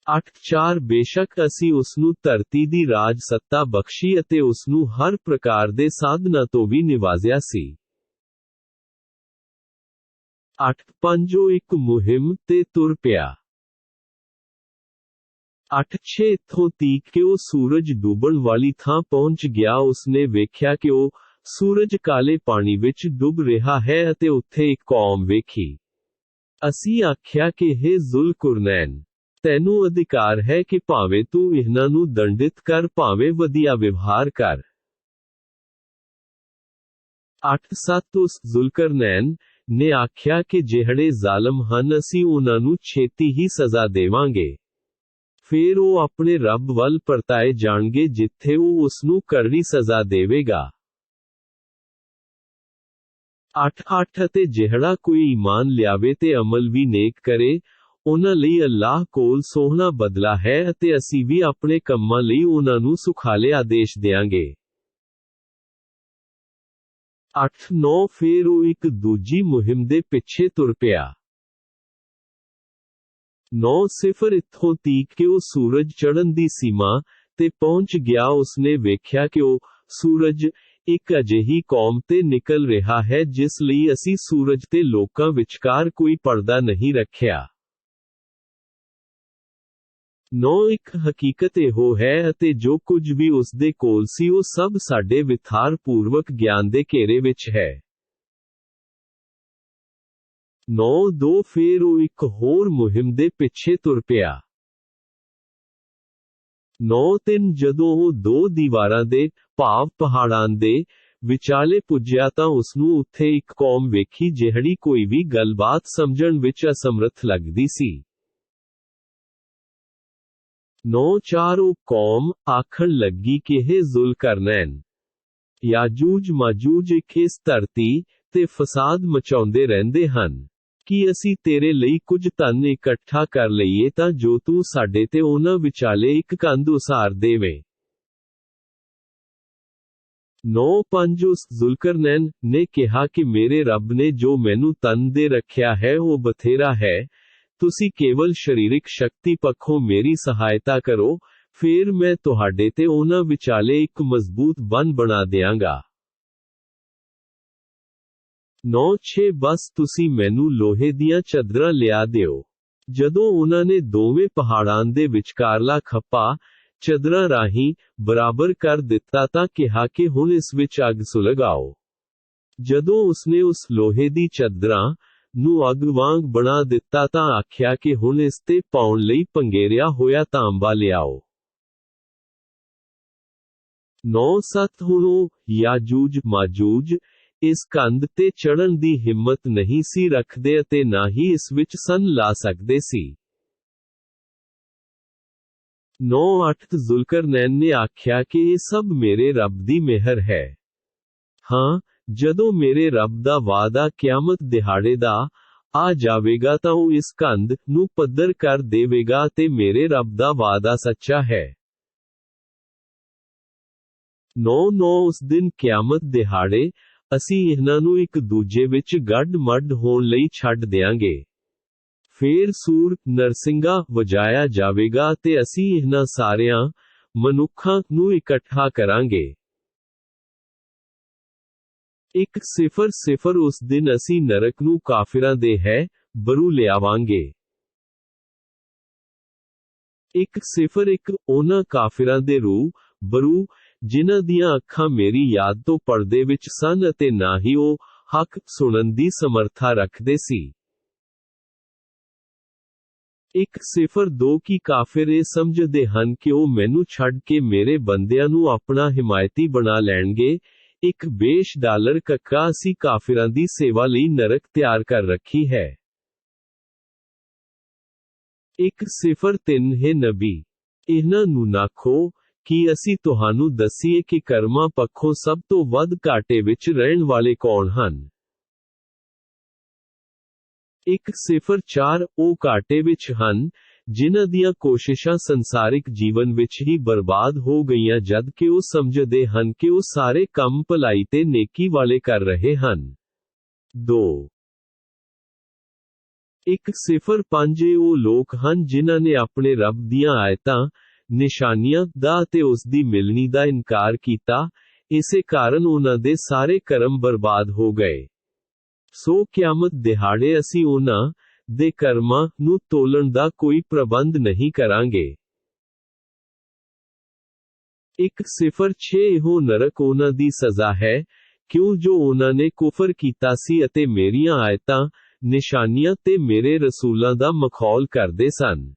S1: 8-4 ਬੇਸ਼ੱਕ ਅਸੀਂ ਉਸ ਨੂੰ ਧਰਤੀ ਦੀ ਰਾਜ ਸੱਤਾ ਬਖਸ਼ੀ ਅਤੇ ਉਸ ਨੂੰ ਹਰ ਪ੍ਰਕਾਰ ਦੇ ਸਾਧਨਾਂ ਤੋਂ ਵੀ ਨਿਵਾਜ਼ਿਆ ਸੀ। 8-5 ਉਹ ਇੱਕ ਮੁਹਿੰਮ ਤੇ ਤੁਰ ਪਿਆ। 8-6 ਇੱਥੋਂ ਤੀਕ ਕਿ ਉਹ ਸੂਰਜ ਡੁੱਬਣ ਵਾਲੀ ਥਾਂ ਪਹੁੰਚ ਗਿਆ। ਉਸਨੇ ਵੇਖਿਆ ਕਿ ਉਹ ਸੂਰਜ ਕਾਲੇ ਪਾਣੀ ਵਿੱਚ ਡੁੱਬ ਰਿਹਾ ਹੈ ਅਤੇ ਉੱਥੇ ਇੱਕ ਕੌਮ ਵੇਖੀ। ਅਸੀਂ ਆਖਿਆ ਕਿ ਹੇ ਜ਼ੁਲਕੁਰਨੈਨ, ਤੈਨੂੰ ਅਧਿਕਾਰ ਹੈ ਕਿ ਭਾਵੇਂ ਤੂੰ ਇਹਨਾਂ ਨੂੰ ਦੰਡਿਤ ਕਰ ਭਾਵੇਂ ਵਧੀਆ ਵਿਵਹਾਰ ਕਰ। 8-7 ਉਸ ਜ਼ੁਲਕਰਨੈਨ ਨੇ ਆਖਿਆ ਕਿ ਜਿਹੜੇ ਜ਼ਾਲਮ ਹਨ ਅਸੀਂ ਉਹਨਾਂ ਨੂੰ ਛੇਤੀ ਹੀ ਸਜ਼ਾ ਦੇਵਾਂਗੇ। ਫਿਰ ਉਹ ਆਪਣੇ ਰੱਬ ਵੱਲ ਪਰਤਾਏ ਜਾਣਗੇ ਜਿੱਥੇ ਉਹ ਉਸ ਨੂੰ ਕਰੜੀ ਸਜ਼ਾ ਦੇਵੇਗਾ। 8-8 ਅਤੇ ਜਿਹੜਾ ਕੋਈ ਈਮਾਨ ਲਿਆਵੇ ਤੇ ਅਮਲ ਵੀ ਨੇਕ ਕਰੇ, ਉਹਨਾਂ ਲਈ ਅੱਲਾਹ ਕੋਲ ਸੋਹਣਾ ਬਦਲਾ ਹੈ ਅਤੇ ਅਸੀਂ ਵੀ ਆਪਣੇ ਕੰਮਾਂ ਲਈ ਉਹਨਾਂ ਨੂੰ ਸੁਖਾਲੇ ਆਦੇਸ਼ ਦਿਆਂਗੇ। 8-9 ਫਿਰ ਉਹ ਇੱਕ ਦੂਜੀ ਮੁਹਿੰਮ ਦੇ ਪਿੱਛੇ ਤੁਰ ਪਿਆ। 9 ਇੱਥੋਂ ਤੀਕ ਕਿ ਉਹ ਸੂਰਜ ਚੜ੍ਹਨ ਦੀ ਸੀਮਾ ਤੇ ਪਹੁੰਚ ਗਿਆ। ਉਸਨੇ ਵੇਖਿਆ ਕਿ ਉਹ ਸੂਰਜ ਇੱਕ ਅਜਿਹੀ ਕੌਮ ਤੇ ਨਿਕਲ ਰਿਹਾ ਹੈ ਜਿਸ ਲਈ ਅਸੀਂ ਸੂਰਜ ਤੇ ਲੋਕਾਂ ਵਿਚਕਾਰ ਕੋਈ ਪਰਦਾ ਨਹੀਂ ਰੱਖਿਆ। 9 ਇੱਕ ਹਕੀਕਤ ਇਹੋ ਹੈ ਅਤੇ ਜੋ ਕੁਝ ਵੀ ਉਸ ਦੇ ਕੋਲ ਸੀ ਉਹ ਸਭ ਸਾਡੇ ਵਿਥਾਰ ਪੂਰਵਕ ਗਿਆਨ ਦੇ ਘੇਰੇ ਵਿੱਚ ਹੈ। 9-2 ਫਿਰ ਉਹ ਇੱਕ ਹੋਰ ਮੁਹਿੰਮ ਦੇ ਪਿੱਛੇ ਤੁਰ ਪਿਆ। 9-3 ਜਦੋਂ ਉਹ 2 ਦੀਵਾਰਾਂ ਦੇ ਭਾਵ ਪਹਾੜਾਂ ਦੇ ਵਿਚਾਲੇ ਪੁੱਜਿਆ ਤਾਂ ਉਸਨੂੰ ਉੱਥੇ ਇੱਕ ਕੌਮ ਵੇਖੀ ਜਿਹੜੀ ਕੋਈ ਵੀ ਗੱਲਬਾਤ ਸਮਝਣ ਵਿੱਚ ਅਸਮਰੱਥ ਲੱਗਦੀ ਸੀ। 9-4 ਉਹ ਕੌਮ ਆਖਣ ਲੱਗੀ ਕਿ ਇਹ ਜ਼ੁਲਕਰਨੈਨ, ਯਾਜੂਜ ਮਾਜੂਜ ਇਸ ਧਰਤੀ ਤੇ ਫਸਾਦ ਮਚਾਉਂਦੇ ਰਹਿੰਦੇ ਹਨ। ਕੀ ਅਸੀਂ ਤੇਰੇ ਲਈ ਕੁਝ ਧਨ ਇਕੱਠਾ ਕਰ ਲਈਏ ਤਾਂ ਜੋ ਤੂੰ ਸਾਡੇ ਤੇ ਉਹਨਾਂ ਵਿਚਾਲੇ ਇੱਕ ਕੰਧ ਉਸਾਰ ਦੇਵੇਂ। 9-5 ਉਸ ਜ਼ੁਲਕਰਨੈਨ ਨੇ ਕਿਹਾ ਕਿ ਮੇਰੇ ਰੱਬ ਨੇ ਜੋ ਮੈਨੂੰ ਧਨ ਦੇ ਰੱਖਿਆ ਹੈ ਉਹ ਬਥੇਰਾ ਹੈ, ਤੁਸੀਂ ਕੇਵਲ ਸਰੀਰਕ ਸ਼ਕਤੀ ਪੱਖੋਂ ਮੇਰੀ ਸਹਾਇਤਾ ਕਰੋ, ਫਿਰ ਮੈਂ ਤੁਹਾਡੇ ਤੇ ਉਹਨਾਂ ਵਿਚਾਲੇ ਇੱਕ ਮਜ਼ਬੂਤ ਬੰਨ ਬਣਾ ਦਿਆਂਗਾ। 9-6 ਬਸ ਤੁਸੀਂ ਮੈਨੂੰ ਲੋਹੇ ਦੀਆਂ ਚਾਦਰਾਂ ਲਿਆ ਦਿਓ। ਜਦੋਂ ਉਹਨਾਂ ਨੇ ਦੋਵੇਂ ਪਹਾੜਾਂ ਦੇ ਵਿਚਕਾਰਲਾ ਖੱਪਾ ਚਾਦਰਾਂ ਰਾਹੀਂ ਬਰਾਬਰ ਕਰ ਦਿੱਤਾ ਤਾਂ ਕਿਹਾ ਕਿ ਹੁਣ ਇਸ ਵਿੱਚ ਅੱਗ ਸੁਲਗਾਓ। ਜਦੋਂ ਉਸਨੇ ਉਸ ਲੋਹੇ ਦੀ ਚਾਦਰਾਂ ਨੂੰ ਅੱਗ ਵਾਂਗ ਬਣਾ ਦਿੱਤਾ ਤਾਂ ਆਖਿਆ ਕਿ ਹੁਣ ਇਸ ਤੇ ਪਾਉਣ ਲਈ ਪੰਗੇਰਿਆ ਹੋਇਆ ਤਾਂਬਾ ਲਿਆਓ। 9-7 ਹੁਣ ਉਹ ਯਾਜੂਜ ਮਾਜੂਜ ਇਸ ਕੰਧ ਤੇ ਚੜ੍ਹਨ ਦੀ ਹਿੰਮਤ ਨਹੀਂ ਸੀ ਰੱਖਦੇ ਅਤੇ ਨਾ ਹੀ ਇਸ ਵਿੱਚ ਸੰਨ ਲਾ ਸਕਦੇ ਸੀ। 9-8 ਜ਼ੁਲਕਰਨੈਨ ਨੇ ਆਖਿਆ ਕਿ ਇਹ ਸਭ ਮੇਰੇ ਰੱਬ ਦੀ ਮਿਹਰ ਹੈ। ਹਾਂ, ਜਦੋਂ ਮੇਰੇ ਰੱਬ ਦਾ ਵਾਅਦਾ ਕਿਆਮਤ ਦਿਹਾੜੇ ਦਾ ਆ ਜਾਵੇਗਾ ਤਾਂ ਉਹ ਇਸ ਕੰਧ ਨੂੰ ਪੱਧਰ ਕਰ ਦੇਵੇਗਾ ਤੇ ਮੇਰੇ ਰੱਬ ਦਾ ਵਾਅਦਾ ਸੱਚਾ ਹੈ। 9-9 ਉਸ ਦਿਨ ਕਿਆਮਤ ਦਿਹਾੜੇ ਅਸੀਂ ਇਹਨਾਂ ਨੂੰ ਇੱਕ ਦੂਜੇ ਵਿੱਚ ਗੱਡ-ਮੱਡ ਹੋਣ ਲਈ ਛੱਡ ਦਿਆਂਗੇ। ਫੇਰ ਸੂਰ ਨਰਸਿੰਘਾ ਵਜਾਇਆ ਜਾਵੇਗਾ ਤੇ ਅਸੀਂ ਇਹਨਾਂ ਸਾਰਿਆਂ ਮਨੁੱਖਾਂ ਨੂੰ ਇਕੱਠਾ ਕਰਾਂਗੇ। 1-0 ਉਸ ਦਿਨ ਅਸੀਂ ਨਰਕ ਨੂੰ ਕਾਫਿਰਾਂ ਦੇ ਹੈ ਬਰੂ ਲਿਆਵਾਂਗੇ। 1-1 ਉਹਨਾਂ ਕਾਫਿਰਾਂ ਦੇ ਰੂਹ ਬਰੂ ਜਿਨ੍ਹਾਂ ਦੀਆਂ ਅੱਖਾਂ ਮੇਰੀ ਯਾਦ ਤੋਂ ਪਰਦੇ ਵਿੱਚ ਸਨ ਅਤੇ ਨਾ ਹੀ ਉਹ ਹੱਕ ਸੁਣਨ ਦੀ ਸਮਰੱਥਾ ਰੱਖਦੇ ਸੀ। 1-2 ਕੀ ਕਾਫਿਰ ਇਹ ਸਮਝਦੇ ਹਨ ਕਿ ਉਹ ਮੈਨੂੰ ਛੱਡ ਕੇ ਮੇਰੇ ਬੰਦਿਆਂ ਨੂੰ ਆਪਣਾ ਹਿਮਾਇਤੀ ਬਣਾ ਲੈਣਗੇ। $1 ਕੱਕਾ ਅਸੀਂ ਕਾਫਿਰਾਂ ਦੀ ਸੇਵਾ ਲਈ ਨਰਕ ਤਿਆਰ ਕਰ ਰੱਖੀ ਹੈ। 1-3 ਹੈ ਨਬੀ, ਇਹਨਾਂ ਨੂੰ ਨਾਖੋ ਕਿ ਅਸੀਂ ਤੁਹਾਨੂੰ ਦੱਸੀਏ ਕਿ ਕਰਮਾਂ ਪੱਖੋਂ ਸਭ ਤੋਂ ਵੱਧ ਘਾਟੇ ਵਿੱਚ ਰਹਿਣ ਵਾਲੇ ਕੌਣ ਹਨ। 1-4 ਉਹ ਘਾਟੇ ਵਿੱਚ ਹਨ ਜਿਨ੍ਹਾਂ ਦੀਆਂ ਕੋਸ਼ਿਸ਼ਾਂ ਸੰਸਾਰਿਕ ਜੀਵਨ ਵਿੱਚ ਹੀ ਬਰਬਾਦ ਹੋ ਗਈਆਂ ਜਦ ਕਿ ਉਹ ਸਮਝਦੇ ਹਨ ਕਿ ਉਹ ਸਾਰੇ ਕੰਮ ਭਲਾਈ ਤੇ ਨੇਕੀ ਵਾਲੇ ਕਰ ਰਹੇ ਹਨ। 2 1-5 ਉਹ ਲੋਕ ਹਨ ਜਿਨ੍ਹਾਂ ਨੇ ਆਪਣੇ ਰੱਬ ਦੀਆਂ ਆਇਤਾਂ ਨਿਸ਼ਾਨੀਆਂ ਦਾ ਅਤੇ ਉਸ ਦੀ ਮਿਲਣੀ ਦਾ ਇਨਕਾਰ ਕੀਤਾ, ਇਸੇ ਕਾਰਨ ਉਹਨਾਂ ਦੇ ਸਾਰੇ ਕਰਮ ਬਰਬਾਦ ਹੋ ਗਏ। ਸੋ ਕਿਆਮਤ ਦਿਹਾੜੇ ਅਸੀਂ ਉਹਨਾਂ ਦੇ ਕਰਮਾਂ ਨੂੰ ਤੋਲਣ ਦਾ ਕੋਈ ਪ੍ਰਬੰਧ ਨਹੀਂ ਕਰਾਂਗੇ। 1-6 ਇਹੋ ਨਰਕ ਉਹਨਾਂ ਦੀ ਸਜ਼ਾ ਹੈ, ਕਿਉਂ ਜੋ ਉਹਨਾਂ ਨੇ ਕੁਫਰ ਕੀਤਾ ਸੀ ਅਤੇ ਮੇਰੀਆਂ ਆਇਤਾਂ ਨਿਸ਼ਾਨੀਆਂ ਤੇ ਮੇਰੇ ਰਸੂਲਾਂ ਦਾ ਮਖੌਲ ਕਰਦੇ ਸਨ।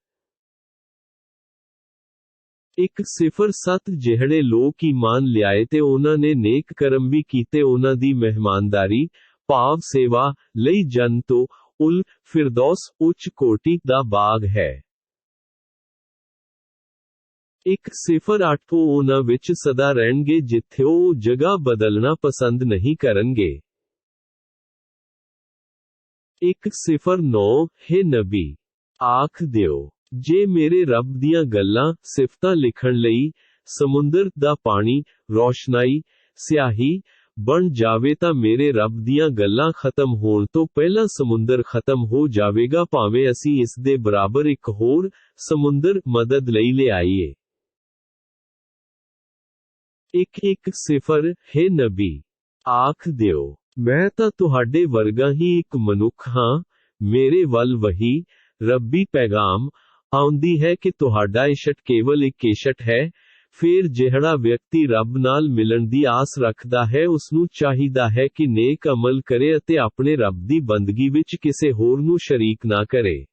S1: 1-7 ਜਿਹੜੇ ਲੋਕ ਈਮਾਨ ਲਿਆਏ ਤੇ ਉਹਨਾਂ ਨੇ ਨੇਕ ਕਰਮ ਵੀ ਕੀਤੇ ਉਹਨਾਂ ਦੀ ਮਹਿਮਾਨਦਾਰੀ ਭਾਵ ਸੇਵਾ ਲਈ ਜੰਨਤੋ ਉਲ ਫਿਰਦੌਸ ਉੱਚ ਕੋਟੀ ਦਾ ਬਾਗ ਹੈ। 1-8 ਉਹ ਉਹਨਾਂ ਵਿੱਚ ਸਦਾ ਰਹਿਣਗੇ ਜਿੱਥੇ ਉਹ ਜਗ੍ਹਾ ਬਦਲਣਾ ਪਸੰਦ ਨਹੀਂ ਕਰਨਗੇ। 1-9 ਹੈ ਨਬੀ, ਆਖ ਦਿਓ, ਜੇ ਮੇਰੇ ਰੱਬ ਦੀਆਂ ਗੱਲਾਂ ਸਿਫਤਾਂ ਲਿਖਣ ਲਈ ਸਮੁੰਦਰ ਦਾ ਪਾਣੀ ਰੌਸ਼ਨਾਈ ਸਿਆਹੀ ਬਣ ਜਾਵੇ ਤਾਂ ਮੇਰੇ ਰੱਬ ਦੀਆਂ ਗੱਲਾਂ ਖਤਮ ਹੋਣ ਤੋਂ ਪਹਿਲਾਂ ਸਮੁੰਦਰ ਖਤਮ ਹੋ ਜਾਵੇਗਾ ਭਾਵੇਂ ਅਸੀਂ ਇਸ ਦੇ ਬਰਾਬਰ ਇੱਕ ਹੋਰ ਸਮੁੰਦਰ ਮਦਦ ਲਈ ਲਿਆਈਏ। 1-0 ਹੈ ਨਬੀ, ਆਖ ਦਿਓ, ਮੈਂ ਤਾਂ ਤੁਹਾਡੇ ਵਰਗਾ ਹੀ ਇੱਕ ਮਨੁੱਖ ਹਾਂ, ਮੇਰੇ ਵੱਲ ਵਹੀ ਰੱਬੀ ਪੈਗਾਮ ਆਉਂਦੀ ਹੈ ਕਿ ਤੁਹਾਡਾ ਇਸ਼ਟ ਕੇਵਲ ਇੱਕ ਇਸ਼ਟ ਹੈ। ਫਿਰ ਜਿਹੜਾ ਵਿਅਕਤੀ ਰੱਬ ਨਾਲ ਮਿਲਣ ਦੀ ਆਸ ਰੱਖਦਾ ਹੈ ਉਸਨੂੰ ਚਾਹੀਦਾ ਹੈ ਕਿ ਨੇਕ ਅਮਲ ਕਰੇ ਅਤੇ ਆਪਣੇ ਰੱਬ ਦੀ ਬੰਦਗੀ ਵਿੱਚ ਕਿਸੇ ਹੋਰ ਨੂੰ ਸ਼ਰੀਕ ਨਾ ਕਰੇ।